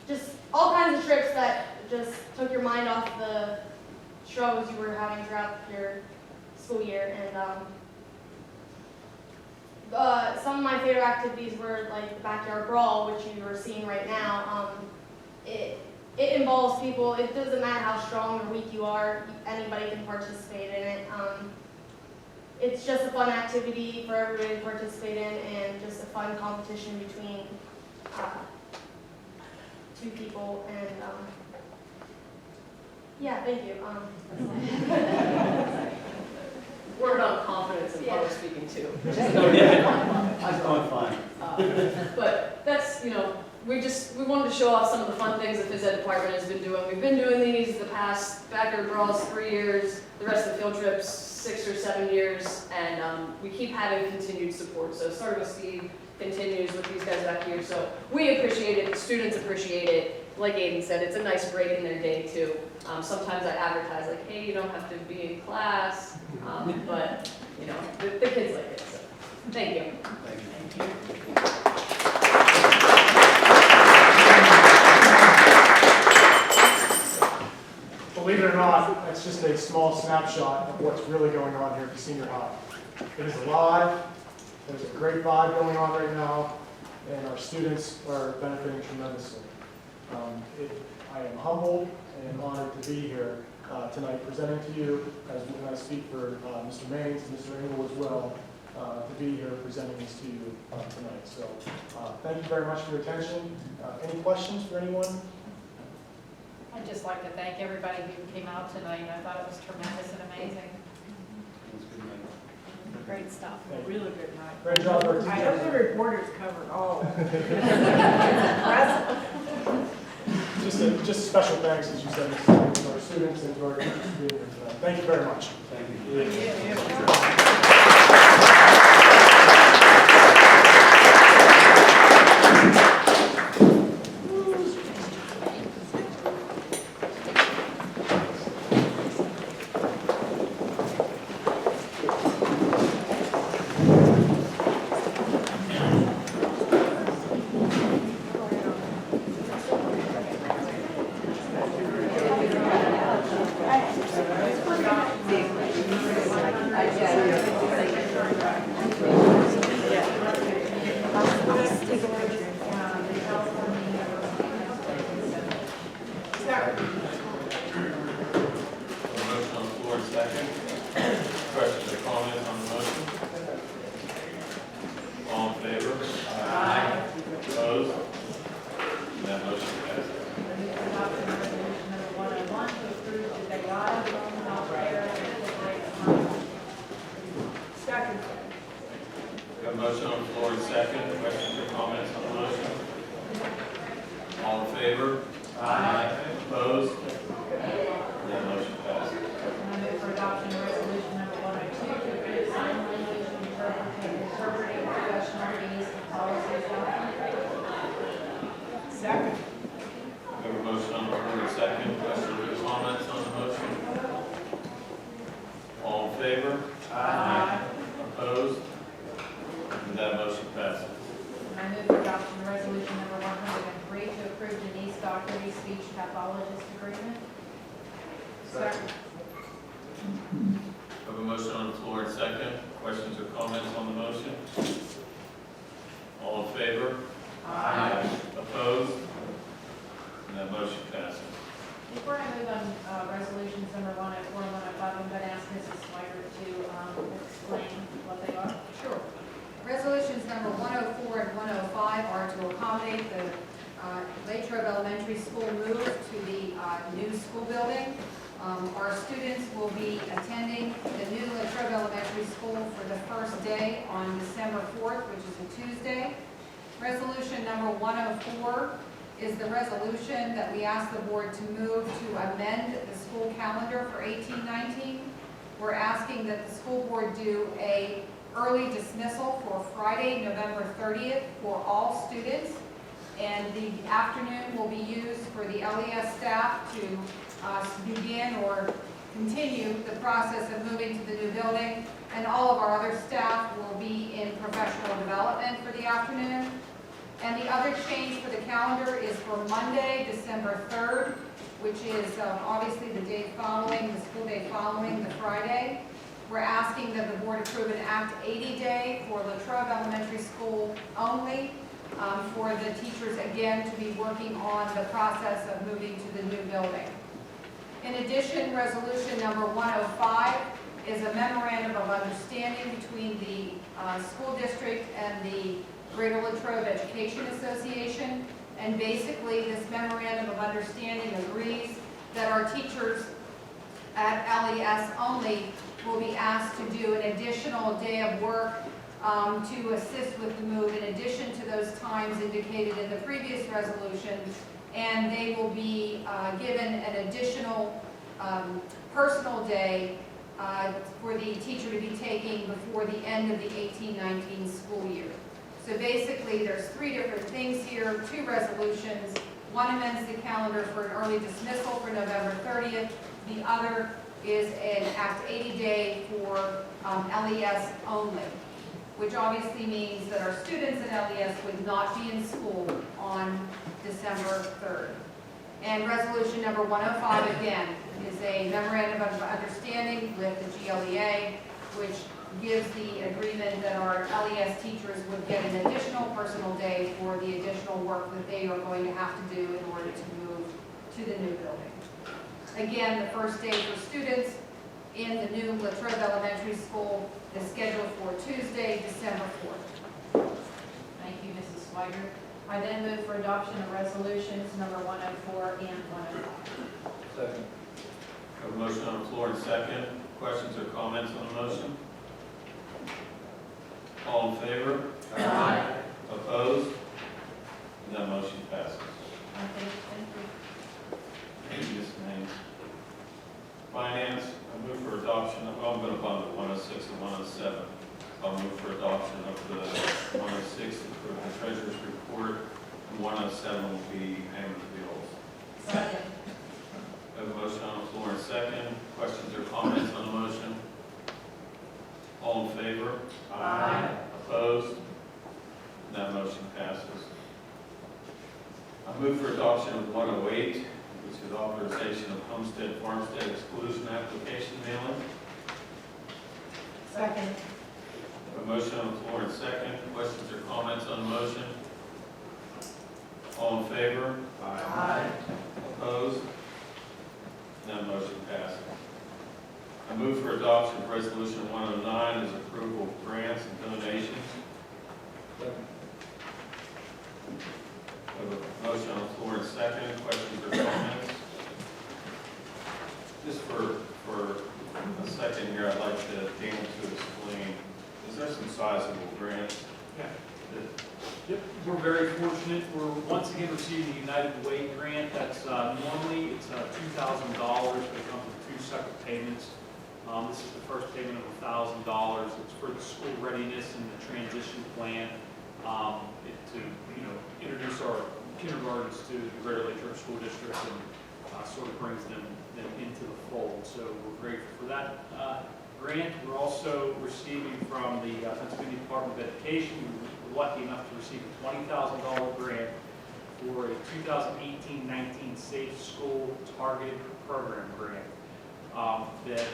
just all kinds of trips that just took your mind off the struggles you were having throughout your school year. And some of my favorite activities were like the backyard brawl, which you are seeing right now. It involves people. It doesn't matter how strong or weak you are, anybody can participate in it. It's just a fun activity for everybody to participate in, and just a fun competition between two people. And yeah, thank you. Work on confidence in public speaking too. I'm going fine. But that's, we wanted to show off some of the fun things the phys ed department has been doing. We've been doing these the past backyard brawls 3 years, the rest of the field trips 6 or 7 years, and we keep having continued support. So Starting with Steve continues with these guys back here. So we appreciate it, the students appreciate it. Like Aiden said, it's a nice break in their day too. Sometimes I advertise like, hey, you don't have to be in class, but the kids like it. So thank you. Thank you. Believe it or not, that's just a small snapshot of what's really going on here at the senior high. It is alive, there's a great vibe going on right now, and our students are benefiting tremendously. I am humbled and honored to be here tonight presenting to you, as I speak for Mr. Maines and Mr. Engel as well, to be here presenting this to you tonight. So thank you very much for your attention. Any questions for anyone? I'd just like to thank everybody who came out tonight. I thought it was tremendous and amazing. Great stuff. Really good night. Great job, our I hope the reporters covered all. It's impressive. Just just a special thanks, as you said, Mrs. Davis, to our students and to our teachers for being here tonight. Thank you very much. Thank you. Motion on the floor, second. Questions or comments on the motion? All in favor? Aye. Opposed? And that motion passes. I move for adoption of resolution number 101 to approve the Bayada loan operator and Second. We have a motion on the floor and second. Questions or comments on the motion? All in favor? Aye. Opposed? And that motion passes. I move for adoption of resolution number 102 to approve sign language interpreting professional fees and policies document. Second. We have a motion on the floor and second. Questions or comments on the motion? All in favor? Aye. Opposed? And that motion passes. I move for adoption of resolution number 103 to approve Denise Dockery speech pathologist agreement. Second. We have a motion on the floor and second. Questions or comments on the motion? All in favor? Aye. Opposed? And that motion passes. Before I move on resolutions number 104 and 105, I'm going to ask Mrs. Swiger to explain what they are. Sure. Resolutions number 104 and 105 are to accommodate the Latrobe Elementary School move to the new school building. Our students will be attending the new Latrobe Elementary School for the first day on December 4th, which is a Tuesday. Resolution number 104 is the resolution that we ask the board to move to amend the school calendar for 18-19. We're asking that the school board do a early dismissal for Friday, November 30th for all students. And the afternoon will be used for the LES staff to begin or continue the process of moving to the new building. And all of our other staff will be in professional development for the afternoon. And the other change for the calendar is for Monday, December 3rd, which is obviously the day following, the school day following the Friday. We're asking that the board approve an Act 80 day for Latrobe Elementary School only, for the teachers again to be working on the process of moving to the new building. In addition, resolution number 105 is a memorandum of understanding between the school district and the Greater Latrobe Education Association. And basically, this memorandum of understanding agrees that our teachers at LES only will be asked to do an additional day of work to assist with the move in addition to those times indicated in the previous resolution. And they will be given an additional personal day for the teacher to be taking before the end of the 18-19 school year. So basically, there's 3 different things here, 2 resolutions. One amends the calendar for an early dismissal for November 30th. The other is an Act 80 day for LES only, which obviously means that our students at LES would not be in school on December 3rd. And resolution number 105, again, is a memorandum of understanding with the GLEA, which gives the agreement that our LES teachers would get an additional personal day for the additional work that they are going to have to do in order to move to the new building. Again, the first day for students in the new Latrobe Elementary School is scheduled for Tuesday, December 4th. Thank you, Mrs. Swiger. I then move for adoption of resolutions number 104 and 105. Second. A motion on the floor and second. Questions or comments on the motion? All in favor? Aye. Opposed? And that motion passes. Okay, thank you. Resolution 108, which is authorization of homestead farmstead exclusion application mailing. Second. A motion on the floor and second. Questions or comments on the motion? All in favor? Aye. Opposed? None motion passes. I move for adoption of Resolution 109 as approval of grants and donations. I have a motion on the floor and second. Questions or comments? Just for a second here, I'd like Dan to explain, is there some sizable grants? Yeah. Yep, we're very fortunate. We're once again receiving the United Way grant. That's normally it's $2,000, but it comes with 2 separate payments. This is the first payment of $1,000. It's for the school readiness and the transition plan to introduce our kindergartens to the Greater Latrobe School District and sort of brings them into the fold. So we're grateful for that grant. We're also receiving from the Pennsylvania Department of Education. We're lucky enough to receive a $20,000 grant for a 2018-19 Safe School Targeted Program grant that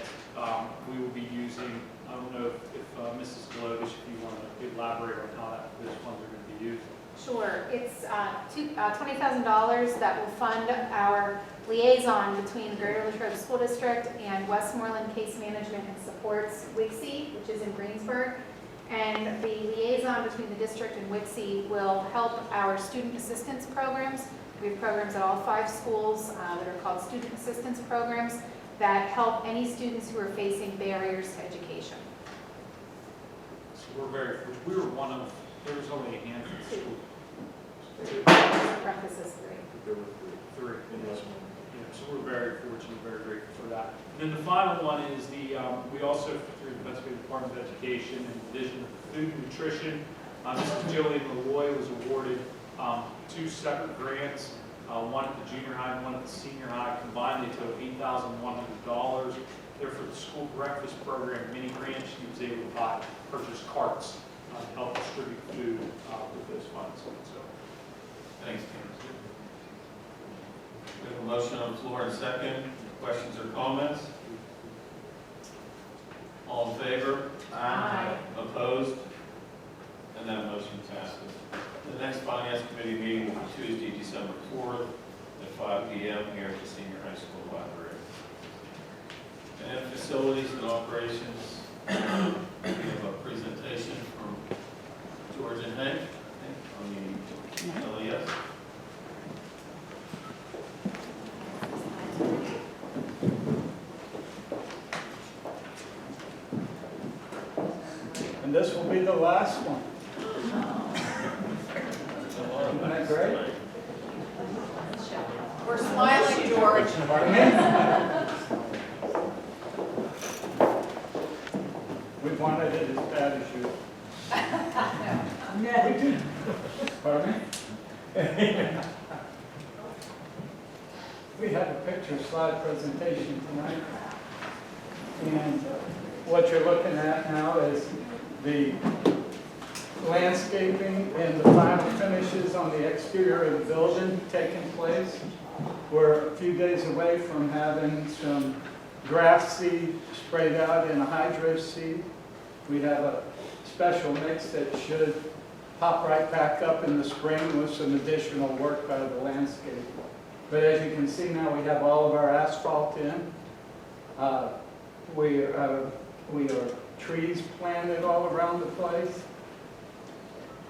we will be using. I don't know if Mrs. Glodish, if you want to elaborate on how those funds are going to be used. Sure. It's $20,000 that will fund our liaison between the Greater Latrobe School District and Westmoreland Case Management and Supports WICSE, which is in Greensburg. And the liaison between the district and WICSE will help our student assistance programs. We have programs at all 5 schools that are called student assistance programs that help any students who are facing barriers to education. So we're very fortunate. We were one of, there was only a handful of schools. Parenthesis 3. There were 3. Yeah, so we're very fortunate, very grateful for that. And then the final one is we also, through the Pennsylvania Department of Education and Division of Food and Nutrition, Mrs. Jillian Malloy was awarded 2 separate grants, one at the junior high and one at the senior high. Combined, they total $8,100. They're for the school breakfast program mini grant. She was able to purchase carts to help distribute food with those funds. So, Thanks, Dan. We have a motion on the floor and second. Questions or comments? All in favor? Aye. Opposed? And that motion passes. The next Finance Committee meeting will be Tuesday, December 4th at 5 p.m. here at the Senior High School Library. And facilities and operations, we have a presentation from George and Hank on the LES. And this will be the last one. Isn't that great? We're smiling, George. Pardon me? We wanted it as bad as you. We do. Pardon me? We have a picture slide presentation tonight. And what you're looking at now is the landscaping and the final finishes on the exterior of the building taking place. We're a few days away from having some grass seed sprayed out in a hydro seed. We have a special mix that should pop right back up in the spring with some additional work by the landscape. But as you can see now, we have all of our asphalt in. We are trees planted all around the place.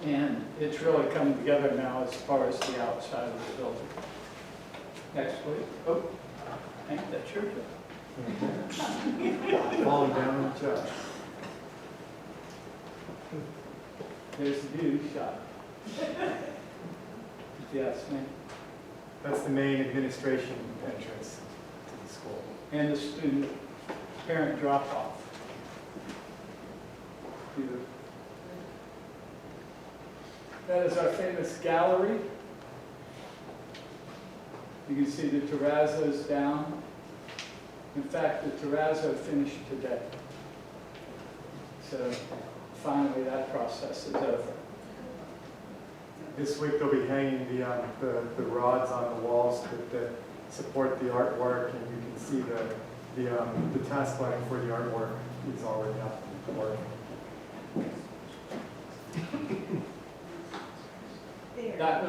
And it's really coming together now as far as the outside of the building. Next, please. Oh, Hank, that's your job. Falling down on the job. There's the view shot. Yes, ma'am. That's the main administration entrance to the school. And the student parent drop-off. That is our famous gallery. You can see the terrazzo's down. In fact, the terrazzo finished today. So finally that process is over. This week they'll be hanging the rods on the walls that support the artwork, and you can see the task line for the artwork is already up and working. That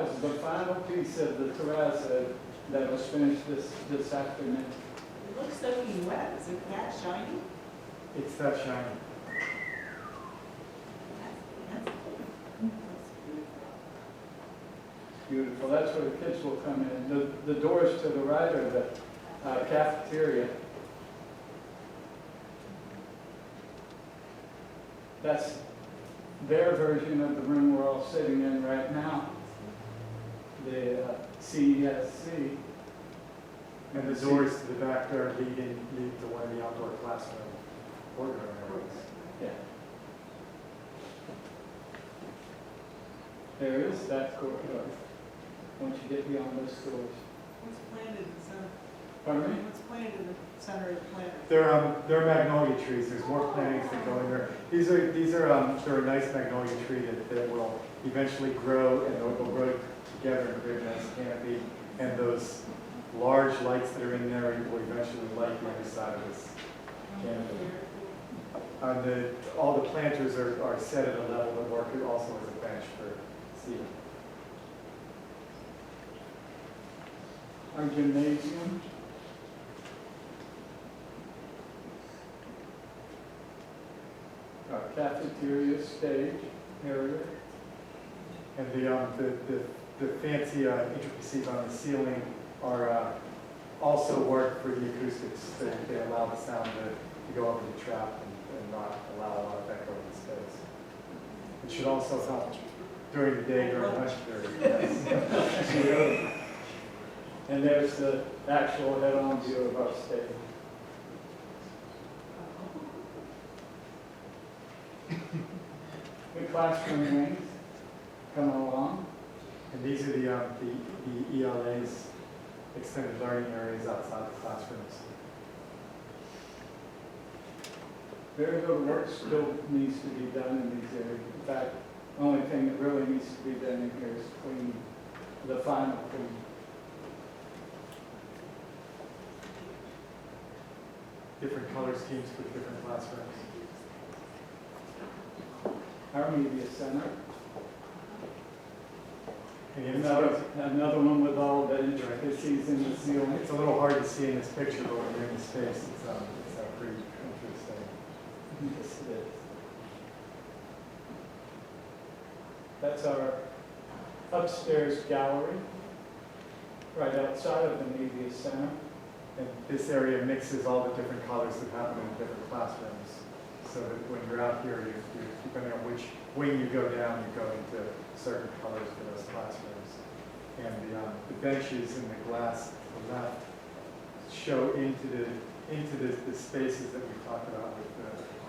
was the final piece of the terrazzo that was finished this afternoon. It looks soaking wet. Is it that shiny? It's that shiny. Beautiful. That's where the kids will come in. The doors to the right are the cafeteria. That's their version of the room we're all sitting in right now, the CESC. And the doors to the back there lead to one of the outdoor classroom boardroom areas. Yeah. There is that courtyard, once you get beyond those doors. What's planted in the center? Pardon me? What's planted in the center of the plant? They're magnolia trees. There's more plantings that go in there. They're a nice magnolia tree that will eventually grow, and they'll grow together and create a nice canopy. And those large lights that are in there will eventually light the other side of this canopy. All the planters are set at a level that work also as a bench for seating. Our gymnasium. Our cafeteria stage area. And the fancy intricacies on the ceiling are also work for the acoustics. They allow the sound to go over the trap and not allow a lot of echo in the space. It should also help during the day during lunch period. And there's the actual head-on view of our stage. The classroom wings coming along. And these are the ELA's extended learning areas outside the classrooms. Very little work still needs to be done in these areas. In fact, the only thing that really needs to be done in here is clean, the final clean. Different color schemes for different classrooms. Our media center. And Another one with all the intricacies in the ceiling. It's a little hard to see in this picture, but when you're in the space, it's pretty interesting. Yes, it is. That's our upstairs gallery, right outside of the media center. And this area mixes all the different colors that happen in different classrooms. So that when you're out here, depending on which wing you go down, you go into certain colors for those classrooms. And the benches in the glass to the left show into the spaces that we talked about with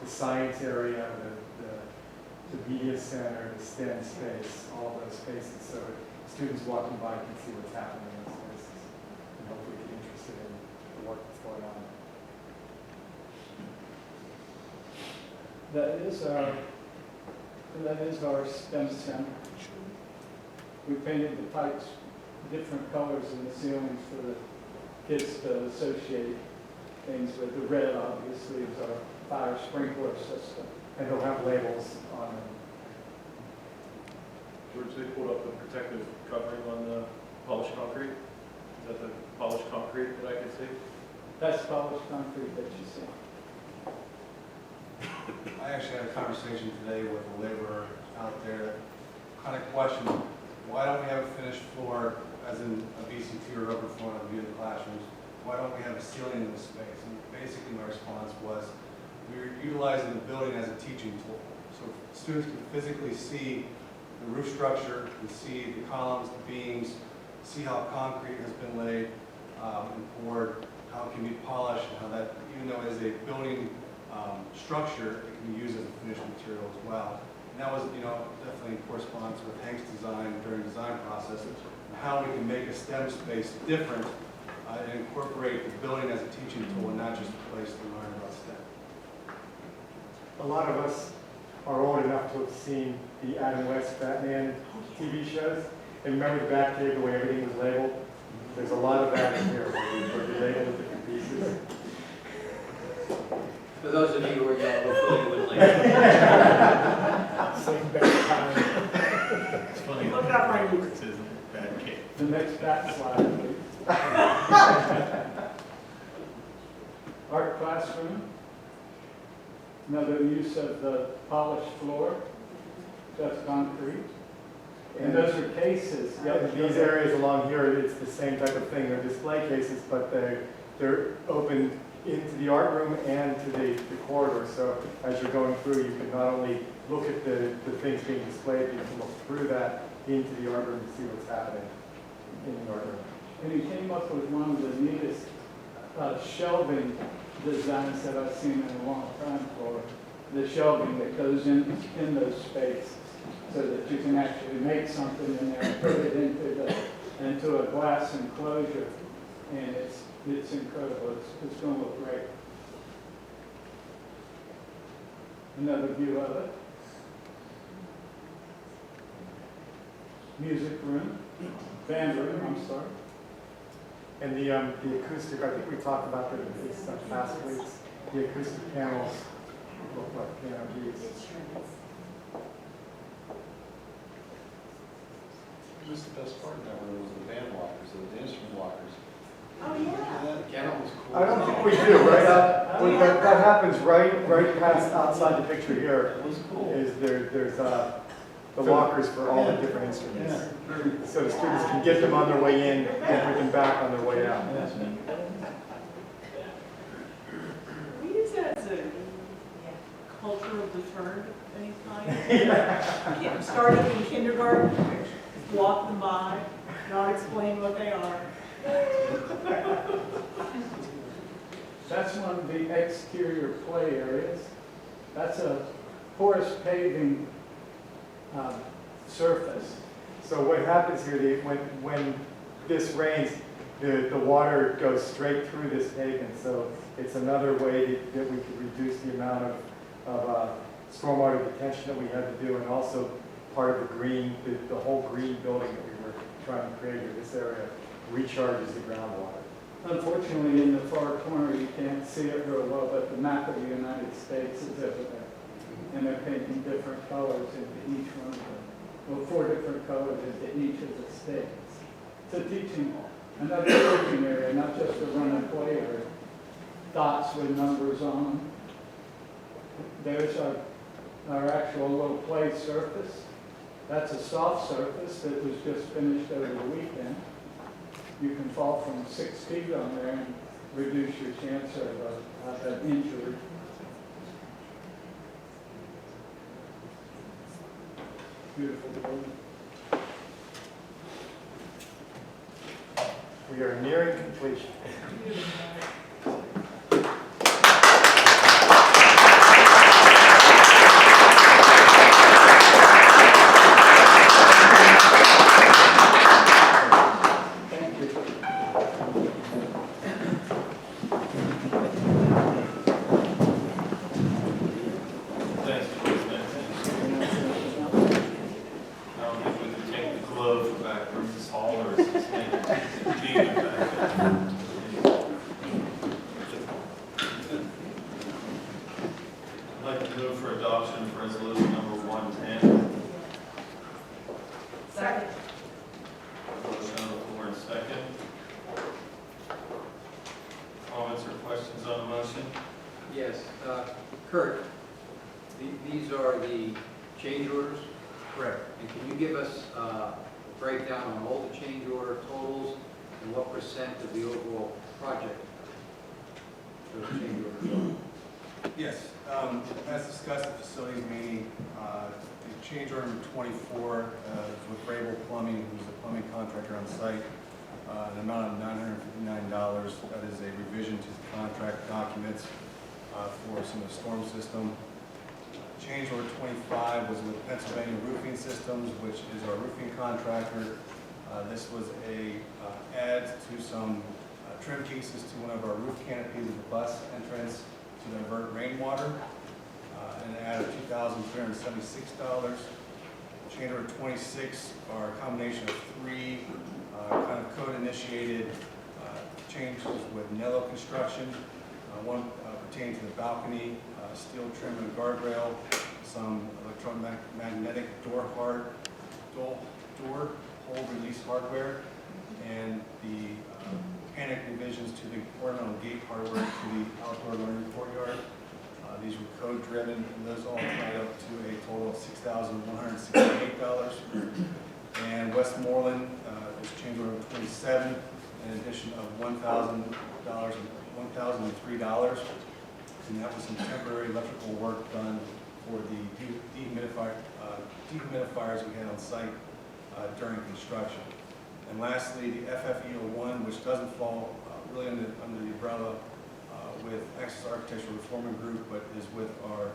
the science area, the media center, the STEM space, all those spaces. So students walking by can see what's happening in those spaces and hopefully get interested in the work that's going on. That is our STEM center. We painted the pipes different colors in the ceilings for the kids to associate things with. The red, obviously, is our fire sprinkler system. And they'll have labels on them. George, they pulled up the protective covering on the polished concrete. Is that the polished concrete that I can see? That's polished concrete that you see. I actually had a conversation today with a laborer out there, kind of questioned, why don't we have a finished floor, as in a VCT or rubber floor in the classrooms? Why don't we have a ceiling in the space? And basically my response was, we're utilizing the building as a teaching tool. So students can physically see the roof structure, can see the columns, the beams, see how concrete has been laid and poured, how it can be polished, and how that, even though it is a building structure, it can be used as a finished material as well. And that was, definitely in correspondence with Hank's design during the design process, and how we can make a STEM space different and incorporate the building as a teaching tool and not just a place to learn about STEM. A lot of us are old enough to have seen the Adam West Batman TV shows. And remember the Batcave, the way everything was labeled? There's a lot of that in here, where you label the different pieces. For those of you who are young, hopefully you wouldn't like It's funny. Look up my roots. It isn't bad cake. The next back slide, please. Art classroom. Another use of the polished floor, just concrete. And those are cases. Yep, these areas along here, it's the same type of thing. They're display cases, but they're open into the art room and to the corridor. So as you're going through, you can not only look at the things being displayed, you can look through that into the art room to see what's happening in the art room. And he came up with one of the neatest shelving designs that I've seen in a long time for the shelving that goes in those spaces, so that you can actually make something in there and put it into a glass enclosure, and it's incredible. It's going to look great. Another view of it. Music room, band room. I'm sorry. And the acoustic, I think we talked about this last week. The acoustic panels look like piano keys. What was the best part of that one? Was the band lockers, the instrument lockers. Oh, yeah. That piano was cool. I don't think we do, right? That happens right past outside the picture here. It was cool. There's the lockers for all the different instruments. So the students can get them on their way in and put them back on their way out. We use that as a cultural deterrent of any kind. Yeah, starting in kindergarten, walk them by, not explain what they are. That's one of the exterior play areas. That's a porous paving surface. So what happens here, when this rains, the water goes straight through this pavement. So it's another way that we could reduce the amount of stormwater detention that we had to do, and also part of the green, the whole green building that we were trying to create in this area recharges the groundwater. Unfortunately, in the far corner, you can't see it real well, but the map of the United States is over there. And they're painting different colors into each one of them. Well, 4 different colors into each of the states. It's a teaching, another teaching area, not just a run and play area. Dots with numbers on them. There's our actual little play surface. That's a soft surface that was just finished over the weekend. You can fall from 6 feet on there and reduce your chance of an injury. Beautiful building. We are nearing completion. Thanks for this, man. I don't think we can take the glove back from this hall, or is this thing being back? I'd like to move for adoption of resolution number 110. Second. Motion on the floor in second. Comments or questions on the motion? Yes, Kurt, these are the change orders? Correct. And can you give us a breakdown on all the change order totals and what % of the overall project those change orders are? Yes, as discussed at the facilities meeting, the change order number 24 is with Rabel Plumbing, who's the plumbing contractor on site, an amount of $959. That is a revision to the contract documents for some of the storm system. Change order 25 was with Pennsylvania Roofing Systems, which is our roofing contractor. This was a add to some trim pieces to one of our roof canopies of the bus entrance to divert rainwater. and an add of $2,376. Change order 26 are a combination of three kind of code-initiated changes with Nello Construction. One pertains to the balcony, steel trim and guardrail, some electromagnetic door hold release hardware, and the panic revisions to the ornamental gate hardware to the outdoor learning courtyard. These were code-driven, and those all tied up to a total of $6,168. And Westmoreland is change order 27, an addition of $1,003, and that was some temporary electrical work done for the dehumidifiers we had on site during construction. And lastly, the FFE01, which doesn't fall really under the umbrella with Access Architectural Reforming Group, but is with our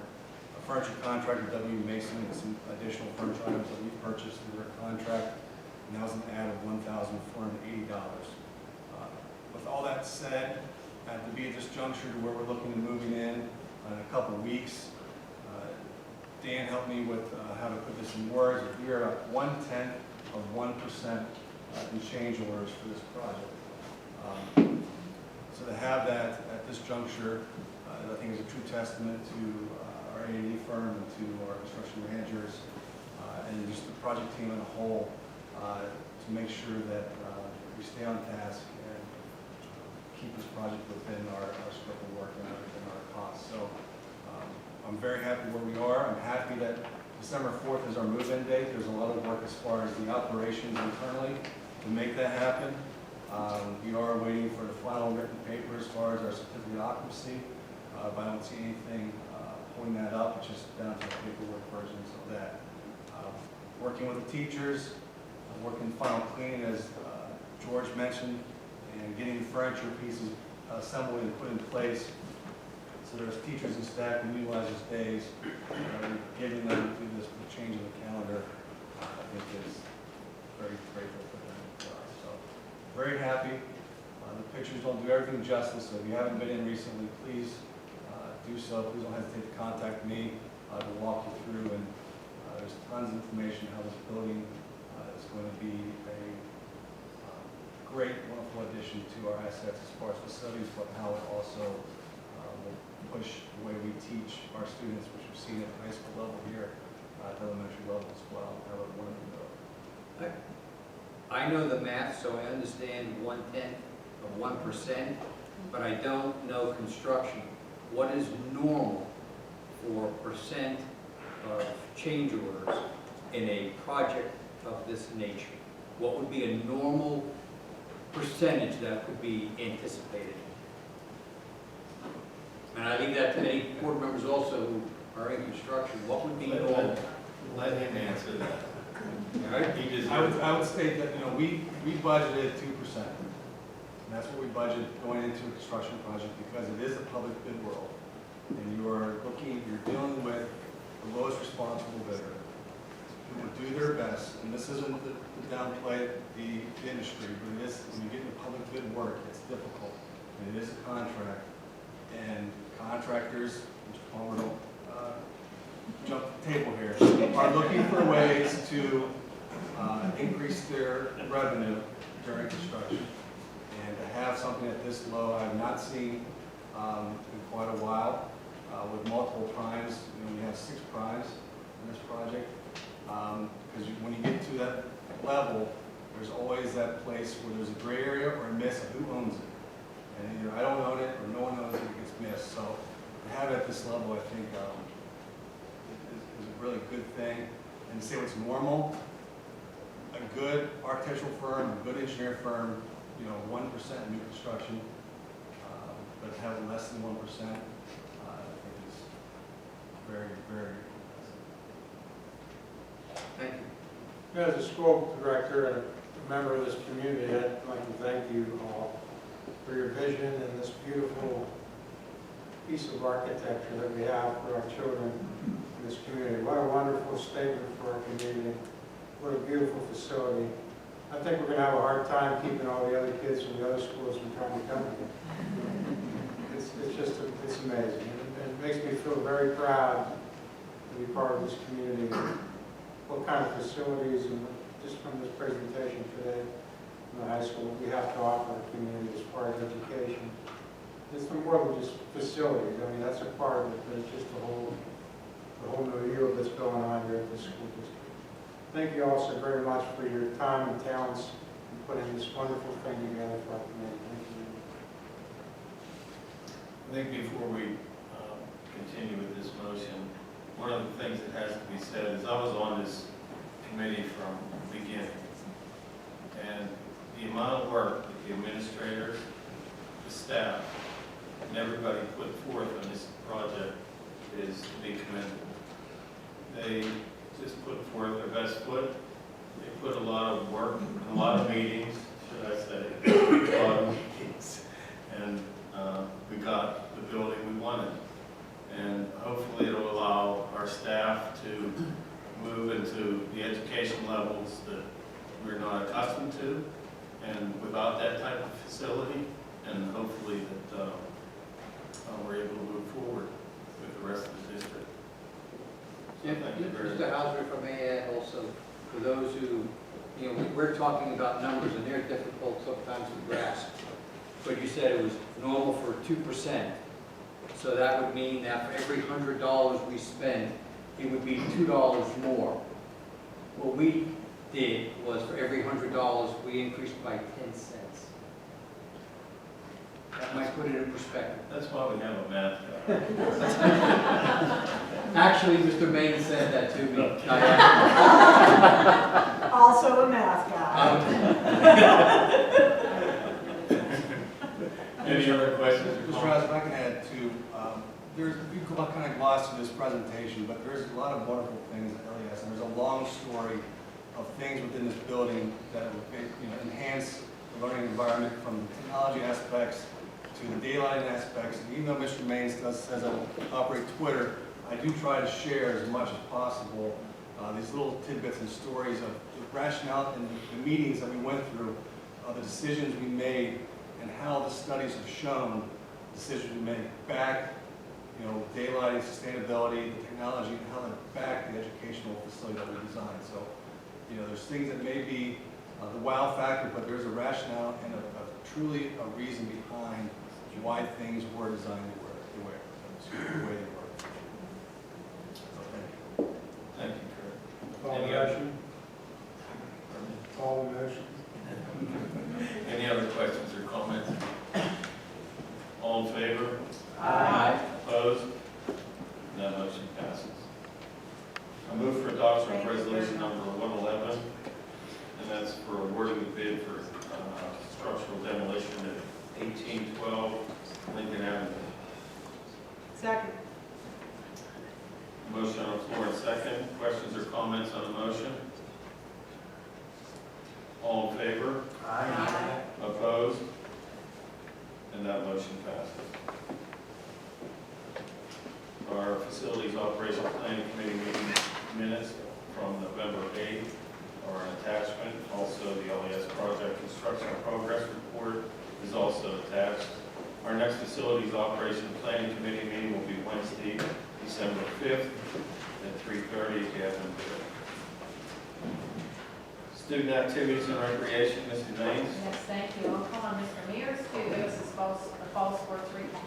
furniture contractor, W. Mason, and some additional furniture items that we purchased through their contract, and that was an add of $1,480. With all that said, to be at this juncture to where we're looking at moving in a couple of weeks, Dan helped me with how to put this in words. We are at 1/10 of 1% in change orders for this project. So to have that at this juncture, I think is a true testament to our A&E firm and to our construction managers and just the project team as a whole to make sure that we stay on task and keep this project within our scope of work and within our costs. So I'm very happy where we are. I'm happy that December 4th is our move-in date. There's a lot of work as far as the operations internally to make that happen. We are waiting for the final written paper as far as our certificate of occupancy, but I don't see anything pulling that up. It's just down to the paperwork versions of that. Working with the teachers, working final cleaning as George mentioned, and getting furniture pieces assembled and put in place. So there's teachers and staff who utilize those days, giving them to this change in the calendar, I think is very grateful for them. So very happy. The pictures don't do everything justice, so if you haven't been in recently, please do so. Please don't hesitate to contact me to walk you through, and there's tons of information how this building is going to be a great, wonderful addition to our assets as far as facilities, but how it also will push the way we teach our students, which we've seen at the high school level here, at the elementary level as well. How it wonderful go. I know the math, so I understand 1/10 of 1%, but I don't know construction. What is normal for percent of change orders in a project of this nature? What would be a normal percentage that could be anticipated? And I leave that to any board members also who are in construction. What would be normal? Let him answer that. I would state that, we budgeted 2%. And that's what we budget going into a construction project because it is a public bid world. And you're dealing with the lowest responsible bidder who will do their best. And this isn't to downplay the industry, but it is, when you get into public bid work, it's difficult. And it is a contract. And contractors, Mr. Palmer, don't jump the table here, are looking for ways to increase their revenue during construction. And to have something at this low, I have not seen in quite a while. With multiple primes, we have 6 primes in this project. Because when you get to that level, there's always that place where there's a gray area or a miss of who owns it. And either I don't own it or no one owns it, it gets missed. So to have it at this level, I think is a really good thing. And to say what's normal, a good architectural firm, a good engineer firm, 1% new construction, but to have less than 1%, I think is very, very impressive. Thank you. As a school director and a member of this community, I'd like to thank you all for your vision and this beautiful piece of architecture that we have for our children in this community. What a wonderful statement for our community. What a beautiful facility. I think we're going to have a hard time keeping all the other kids from the other schools from trying to come here. It's amazing. It makes me feel very proud to be part of this community. What kind of facilities, and just from this presentation today in the high school, we have to offer the community as part of education. It's more than just facilities. I mean, that's a part of it, but it's just the whole milieu that's going on here at the school district. Thank you all so very much for your time and talents in putting this wonderful thing together for our community. Thank you. I think before we continue with this motion, one of the things that has to be said is I was on this committee from the beginning. And the amount of work that the administrators, the staff, and everybody put forth on this project is to be commended. They just put forth their best foot. They put a lot of work, a lot of meetings, should I say, a lot of meetings. And we got the building we wanted. And hopefully it'll allow our staff to move into the education levels that we're not accustomed to, and without that type of facility, and hopefully that we're able to move forward with the rest of the district. So thank you very much. Mr. Hauser, if I may add also, for those who, we're talking about numbers and they're difficult sometimes to grasp. But you said it was normal for 2%. So that would mean that for every $100 we spend, it would be $2 more. What we did was for every $100 we increased by 10 cents. That might put it in perspective. That's why we have a math guy. Actually, Mr. Maine said that to me. Also a math guy. Any other questions? Mr. Ross, if I can add too, you can kind of gloss through this presentation, but there's a lot of wonderful things at LES, and there's a long story of things within this building that will enhance the learning environment, from the technology aspects to the daylighting aspects. And even though Mr. Maines says I operate Twitter, I do try to share as much as possible these little tidbits and stories of the rationale and the meetings that we went through, the decisions we made, and how the studies have shown decisions we make back, daylighting, sustainability, the technology, and how that back the educational facility that we designed. So, there's things that may be the wow factor, but there's a rationale and truly a reason behind why things were designed the way they were. So, Thank you, Kurt. Call the Any other- motion. Call the motion. Any other questions or comments? All in favor? Aye. Opposed? That motion passes. I move for adoption of resolution number 111, and that's for awarding the bid for structural demolition at 1812 Lincoln Avenue. Second. Motion on the floor and second. Questions or comments on the motion? All in favor? Aye. Opposed? And that motion passes. Our Facilities Operation Planning Committee meeting minutes from November 8th are an attachment. Also, the LES Project Construction Progress Report is also attached. Our next Facilities Operation Planning Committee meeting will be Wednesday, December 5th at 3:30 Gathering. Student Activities and Recreation, Mr. Maines. Yes, thank you. I'll call on Mr. Mears to give us his fall sports recap.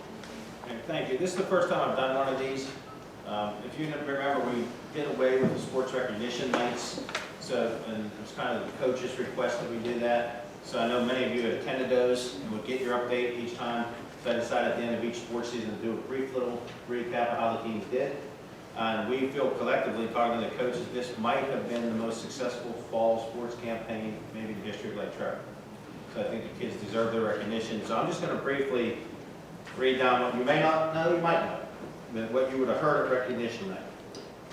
Okay, thank you. This is the first time I've done one of these. If you remember, we did away with the sports recognition nights. So, and it was kind of the coach's request that we did that. So I know many of you had attended those and would get your update each time. So I decided at the end of each sports season to do a brief little recap of how the teams did. And we feel collectively, talking to the coaches, this might have been the most successful fall sports campaign, maybe in a district like Trevor. So I think the kids deserve their recognition. So I'm just going to briefly read down what you may not know, you might know, but what you would have heard at recognition night.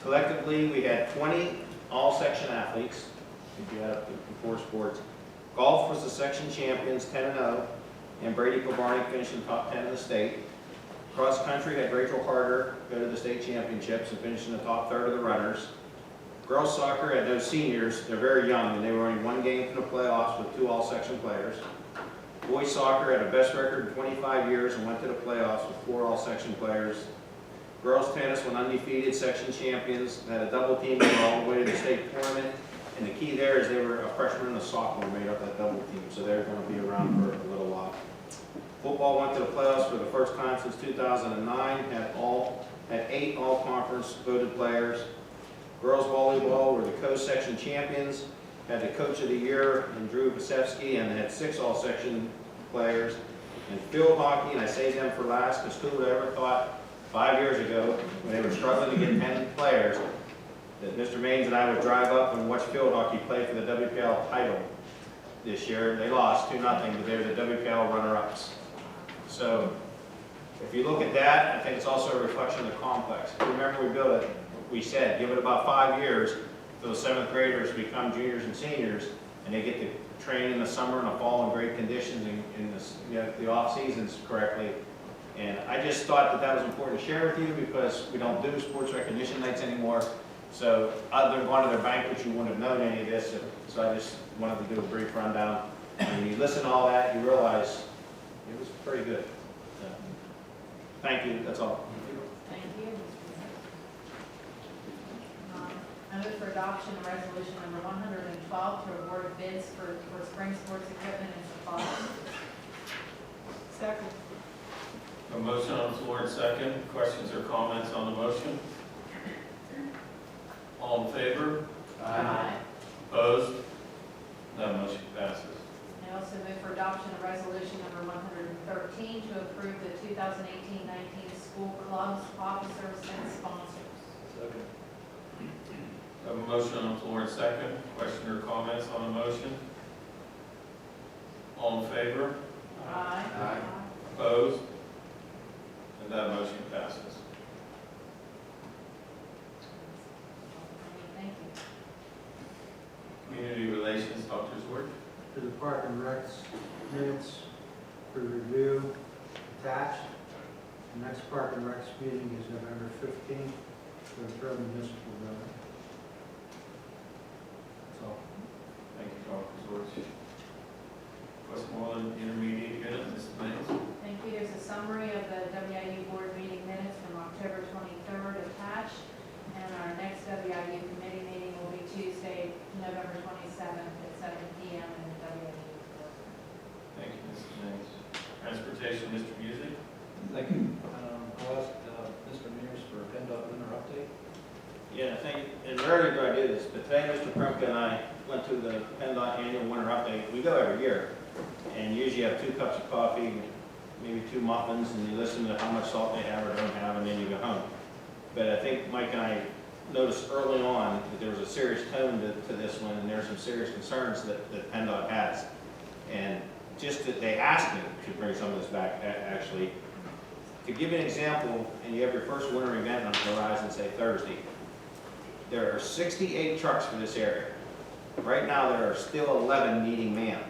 Collectively, we had 20 all-section athletes, if you add up the 4 sports. Golf was the section champions, 10-0, and Brady Kilbarney finished in the top 10 in the state. Cross country had Rachel Harder go to the state championships and finish in the top third of the runners. Girls soccer had no seniors, they're very young, and they were only 1 game from the playoffs with 2 all-section players. Boys soccer had a best record in 25 years and went to the playoffs with 4 all-section players. Girls tennis went undefeated, section champions, had a double team, they were all the way to the state tournament. And the key there is they were a freshman and a sophomore made up that double team, so they're going to be around for a little while. Football went to the playoffs for the first time since 2009, had 8 all-conference voted players. Girls volleyball were the co-section champions, had the coach of the year in Drew Pasevsky, and had 6 all-section players. And field hockey, and I saved them for last, because who would have ever thought 5 years ago, when they were struggling to get 10 players, that Mr. Maines and I would drive up and watch field hockey play for the WPL title this year. They lost 2-0, but they were the WPL runner-ups. So if you look at that, I think it's also a reflection of the complex. Remember, we built it, we said, give it about 5 years for those 7th graders to become juniors and seniors, and they get to train in the summer and the fall in great conditions in the off seasons correctly. And I just thought that that was important to share with you because we don't do sports recognition nights anymore. So other than going to their banquets, you wouldn't have known any of this. So I just wanted to do a brief rundown. And when you listen to all that, you realize it was pretty good. So, thank you. That's all. Thank you. I move for adoption of resolution number 112 to award bids for spring sports equipment and supplies. Second. A motion on the floor and second. Questions or comments on the motion? All in favor? Aye. Opposed? That motion passes. I also move for adoption of resolution number 113 to approve the 2018-19 school clubs, officers, and sponsors. Second. A motion on the floor and second. Question or comments on the motion? All in favor? Aye. Opposed? And that motion passes. Thank you. Community Relations, Dr. Zwart. To the Park and Recs minutes for review attached. The next Park and Recs meeting is November 15th for the Permanent Municipal Building. That's all. Thank you, Dr. Zwart. Westmoreland Intermediate Unit, Mrs. Mays. Thank you. There's a summary of the WIU board meeting minutes from October 23rd attached. And our next WIU committee meeting will be Tuesday, November 27th at 7 p.m. in the WIU board. Thank you, Mrs. Mays. Transportation, Mr. Music. Thank you. I'll ask Mr. Mears for a PennDOT winter update. Yeah, thank you. And rarely do I do this, but today Mr. Krumka and I went to the PennDOT annual winter update. We go every year. And usually you have 2 cups of coffee, maybe 2 muffins, and you listen to how much salt they have or don't have, and then you go home. But I think Mike and I noticed early on that there was a serious tone to this one, and there are some serious concerns that PennDOT has. And just that they asked me to bring some of this back, actually. To give you an example, and you have your first winter event on the horizon, say Thursday, there are 68 trucks for this area. Right now, there are still 11 needing man.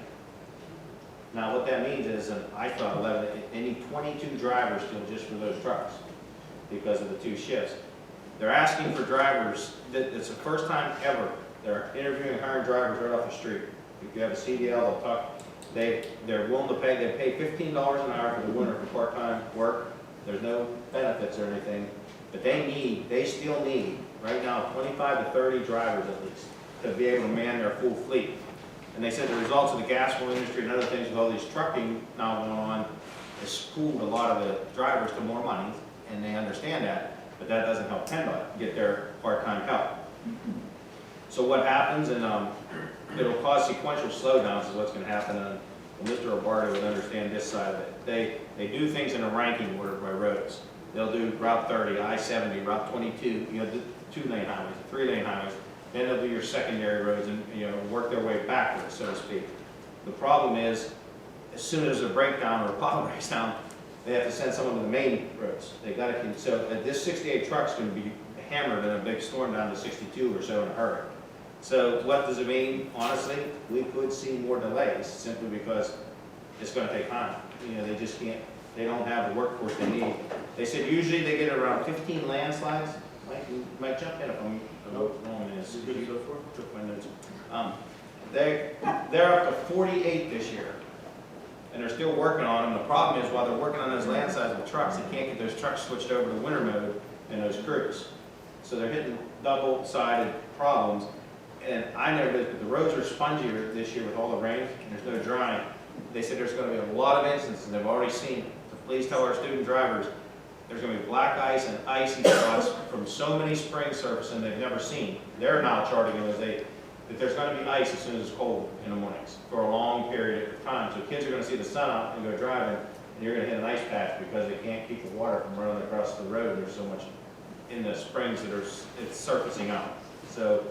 Now, what that means is, and I thought 11, they need 22 drivers still just for those trucks because of the 2 shifts. They're asking for drivers, it's the first time ever, they're interviewing and hiring drivers right off the street. If you have a CDL, they'll talk, they're willing to pay, they pay $15 an hour for the winter for part-time work. There's no benefits or anything, but they still need, right now, 25 to 30 drivers at least to be able to man their full fleet. And they said the results of the gas oil industry and other things with all these trucking now going on has schooled a lot of the drivers to more money, and they understand that, but that doesn't help PennDOT get their part-time help. So what happens, and it'll cause sequential slowdowns is what's going to happen, and Mr. Robardo would understand this side of it. They do things in a ranking order by roads. They'll do Route 30, I-70, Route 22, you know, the 2-lane highways, 3-lane highways. Then they'll do your secondary roads and, you know, work their way backwards, so to speak. The problem is, as soon as a breakdown or a pothole breaks down, they have to send someone to the main roads. They got to, so this 68 trucks can be hammered in a big storm down to 62 or so in a hurry. So what does it mean? Honestly, we could see more delays simply because it's going to take time. You know, they just can't, they don't have the workforce they need. They said usually they get around 15 landslides. Might jump in if I'm wrong in this. Took my notes. They're up to 48 this year, and they're still working on them. The problem is while they're working on those landslides with trucks, they can't get those trucks switched over to winter mode in those crews. So they're hitting double-sided problems. And I never did, but the roads are spongier this year with all the rain, and there's no drying. They said there's gonna be a lot of instances, they've already seen, so please tell our student drivers, there's gonna be black ice and icy spots from so many spring surfacing they've never seen. They're now charting those days, that there's gonna be ice as soon as it's cold in the mornings for a long period of time. So kids are gonna see the sun out and go driving, and you're gonna hit an ice patch because they can't keep the water from running across the road. There's so much in the springs that it's surfacing out. So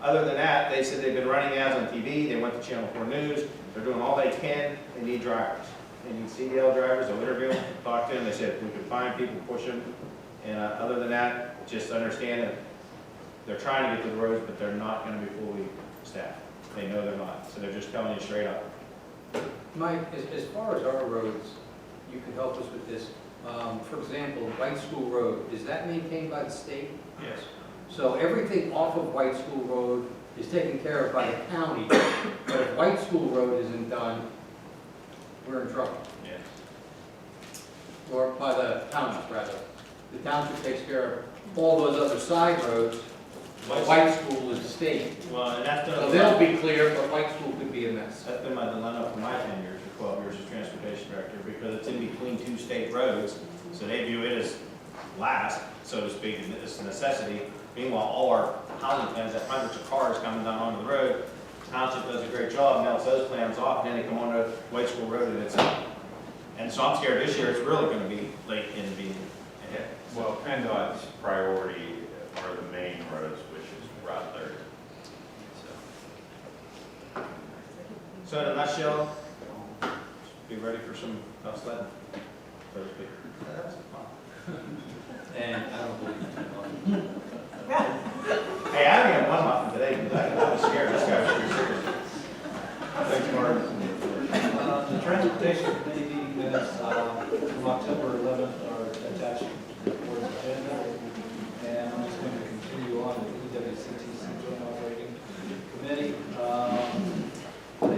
other than that, they said they've been running ads on TV, they went to Channel 4 News, they're doing all they can, they need drivers. They need CDL drivers, they'll interview them, talk to them, they said if we can find people, push them. And other than that, just understand that they're trying to get to the roads, but they're not gonna be fully staffed. They know they're not, so they're just telling you straight up. Mike, as far as our roads, you can help us with this. For example, White School Road, is that maintained by the state? Yes. So everything off of White School Road is taken care of by the county, but if White School Road isn't done, we're in trouble. Yes. Or by the township, rather. The township takes care of all those other side roads. White School is the state. Well, and that's So they'll be clear, but White School could be a mess. That's been my dilemma for my 10 years, or 12 years as transportation director, because it's in between two state roads, so they view it as last, so to speak, and it's a necessity. Meanwhile, all our housing plans have hundreds of cars coming down onto the road. Township does a great job, melts those plans off, and then they come onto White School Road and it's out. And so I'm scared this year it's really gonna be late in being ahead. Well, PennDOT's priority are the main roads, which is Route 30. So in a nutshell, be ready for some tough sledding, so to speak. And I don't believe it. Hey, I only have one muffin today because I was scared. This guy was pretty serious. Thanks, Mark. The transportation committee meeting minutes from October 11th are attached to the board's agenda. And I'm just going to continue on with the EWCTC Joint Operating Committee. The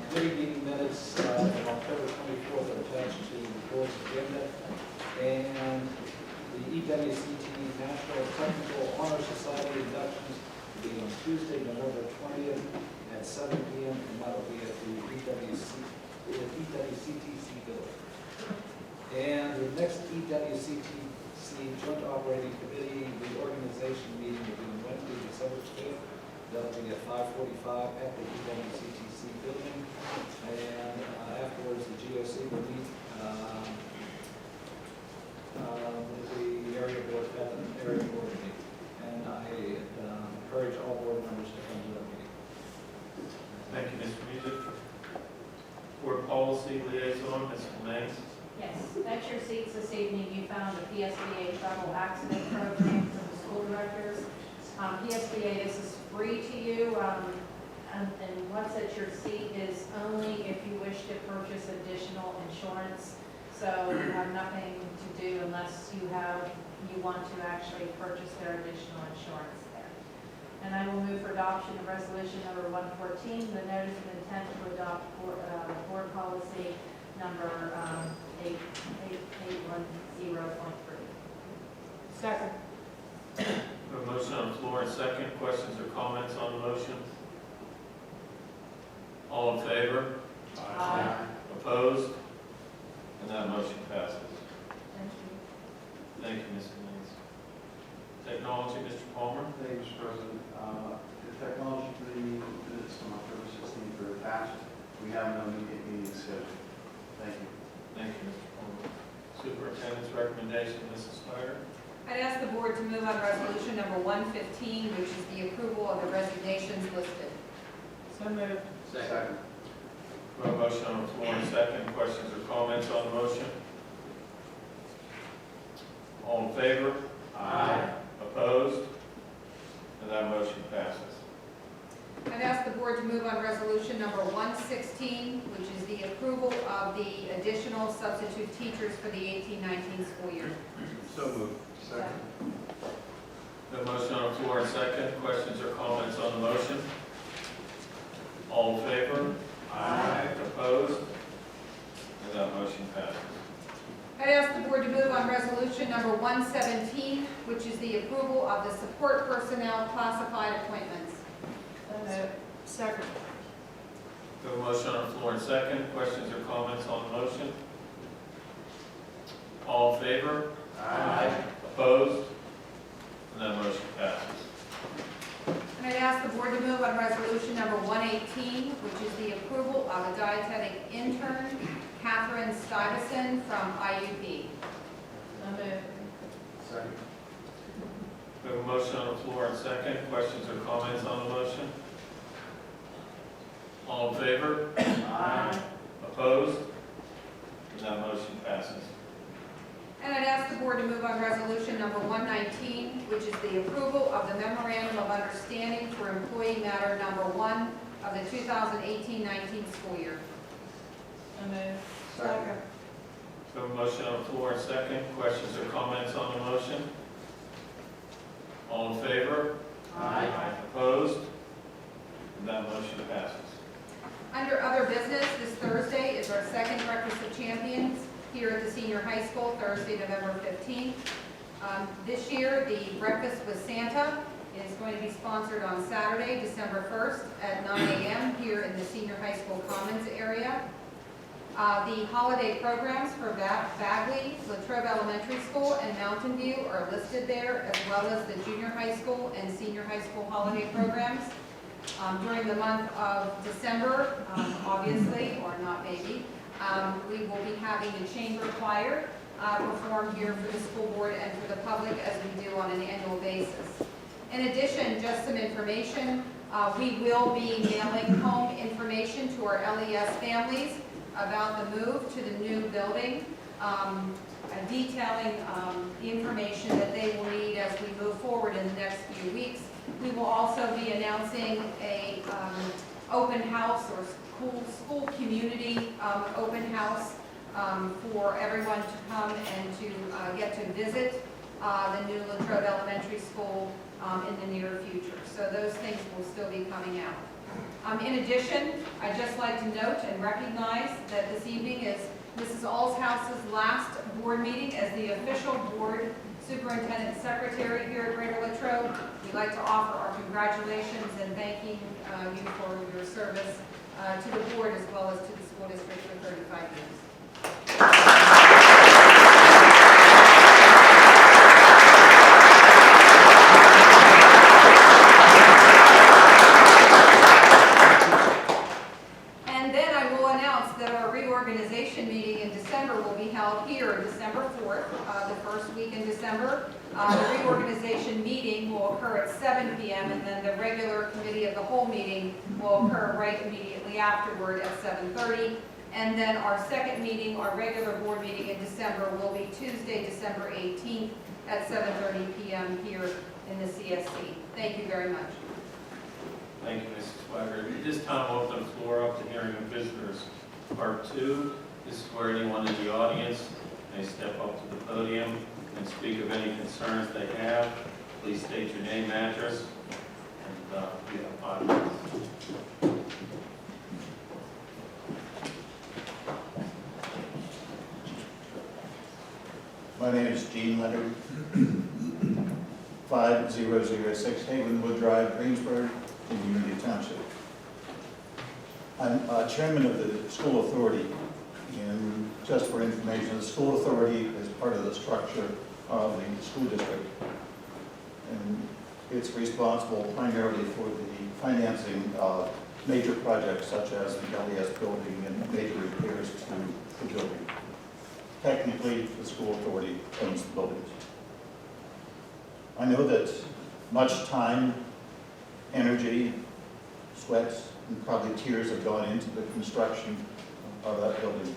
committee meeting minutes from October 24th are attached to the board's agenda. And the EWCT National Technical Honor Society inductions will be on Tuesday, November 20th at 7 p.m. and that'll be at the EWCTC building. And the next EWCTC Joint Operating Committee reorganization meeting will be on Wednesday, December 5th. That'll be at 5:45 at the EWCTC building. And afterwards, the GOC will meet with the area board meeting. And I encourage all board members to come to that meeting. Thank you, Mr. Music. Board Policy Liaison, Ms. Mays. Yes, at your seats this evening, you found the PSBA travel accident program for the school directors. PSBA, this is free to you, and what's at your seat is only if you wish to purchase additional insurance. So you have nothing to do unless you want to actually purchase their additional insurance there. And I will move for adoption of resolution number 114, the notice of intent to adopt board policy number 8810.3. Second. A motion on the floor and second. Questions or comments on the motion? All in favor? Aye. Opposed? And that motion passes. Thank you. Thank you, Ms. Mays. Technology, Mr. Palmer. Thank you, Mr. President. The technology committee minutes on October 16th are attached. We have no immediate meeting scheduled. Thank you. Thank you, Mr. Palmer. Superintendent's recommendation, Mrs. Snyder. I'd ask the board to move on resolution number 115, which is the approval of the resignations listed. So moved. Second. A motion on the floor and second. Questions or comments on the motion? All in favor? Aye. Opposed? And that motion passes. I'd ask the board to move on resolution number 116, which is the approval of the additional substitute teachers for the 18-19 school year. So moved. Second. A motion on the floor and second. Questions or comments on the motion? All in favor? Aye. Opposed? And that motion passes. I'd ask the board to move on resolution number 117, which is the approval of the support personnel classified appointments. Second. We have a motion on the floor and second. Questions or comments on the motion? All in favor? Aye. Opposed? And that motion passes. And I'd ask the board to move on resolution number 118, which is the approval of a dietetic intern, Catherine Stuyvesant from IUP. Second. We have a motion on the floor and second. Questions or comments on the motion? All in favor? Aye. Opposed? And that motion passes. And I'd ask the board to move on resolution number 119, which is the approval of the memorandum of understanding for employee matter number 1 of the 2018-19 school year. Second. We have a motion on the floor and second. Questions or comments on the motion? All in favor? Aye. Opposed? And that motion passes. Under other business, this Thursday is our second Breakfast of Champions here at the senior high school, Thursday, November 15th. This year, the Breakfast with Santa is going to be sponsored on Saturday, December 1st at 9 a.m. here in the senior high school commons area. The holiday programs for Bagley, Latrobe Elementary School, and Mountain View are listed there, as well as the junior high school and senior high school holiday programs. During the month of December, obviously, or not maybe, we will be having a chamber choir perform here for the school board and for the public as we do on an annual basis. In addition, just some information, we will be mailing home information to our LES families about the move to the new building, detailing the information that they will need as we move forward in the next few weeks. We will also be announcing a open house or school community open house for everyone to come and to get to visit the new Latrobe Elementary School in the near future. So those things will still be coming out. In addition, I'd just like to note and recognize that this evening is Mrs. Alshouse's last board meeting as the official board superintendent secretary here at Greater Latrobe. We'd like to offer our congratulations and thanking you for your service to the board as well as to the school district for 35 years. And then I will announce that our reorganization meeting in December will be held here, December 4th, the first week in December. The reorganization meeting will occur at 7 p.m. and then the regular committee of the whole meeting will occur right immediately afterward at 7:30. And then our second meeting, our regular board meeting in December, will be Tuesday, December 18th at 7:30 p.m. here in the CSC. Thank you very much. Thank you, Mrs. Swagger. At this time, we'll open the floor up to hearing of visitors. Part 2, this is where anyone in the audience may step up to the podium and speak of any concerns they have. Please state your name, address, and you have 5 minutes. My name is Gene Leonard, 5006 Havenwood Drive, Greensburg, in Unity Township. I'm chairman of the school authority, and just for information, the school authority is part of the structure of the school district. And it's responsible primarily for the financing of major projects such as the LES building and major repairs to the building. Technically, the school authority owns the buildings. I know that much time, energy, sweats, and probably tears have gone into the construction of that building.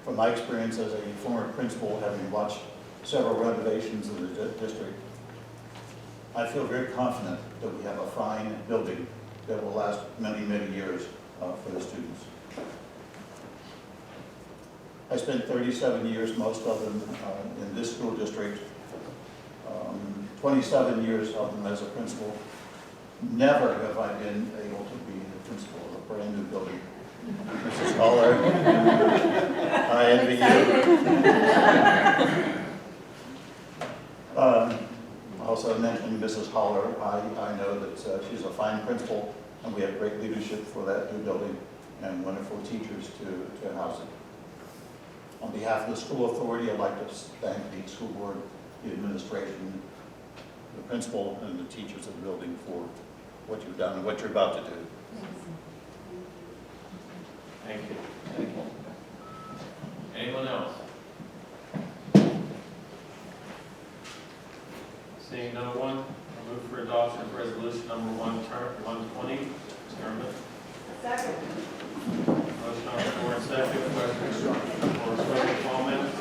From my experience as a former principal, having watched several renovations in the district, I feel very confident that we have a fine building that will last many, many years for the students. I spent 37 years, most of them in this school district, 27 years of them as a principal. Never have I been able to be the principal of a brand new building. Mrs. Haller, I I envy you. Also mentioned Mrs. Holler. I know that she's a fine principal, and we have great leadership for that new building and wonderful teachers to house it. On behalf of the school authority, I'd like to thank the school board, the administration, the principal, and the teachers of the building for what you've done and what you're about to do. Thank you. Thank you. Anyone else? Seeing no one, I'll move for adoption of resolution number 120. Chairman. Second. Motion on the floor and second. Questions or comments?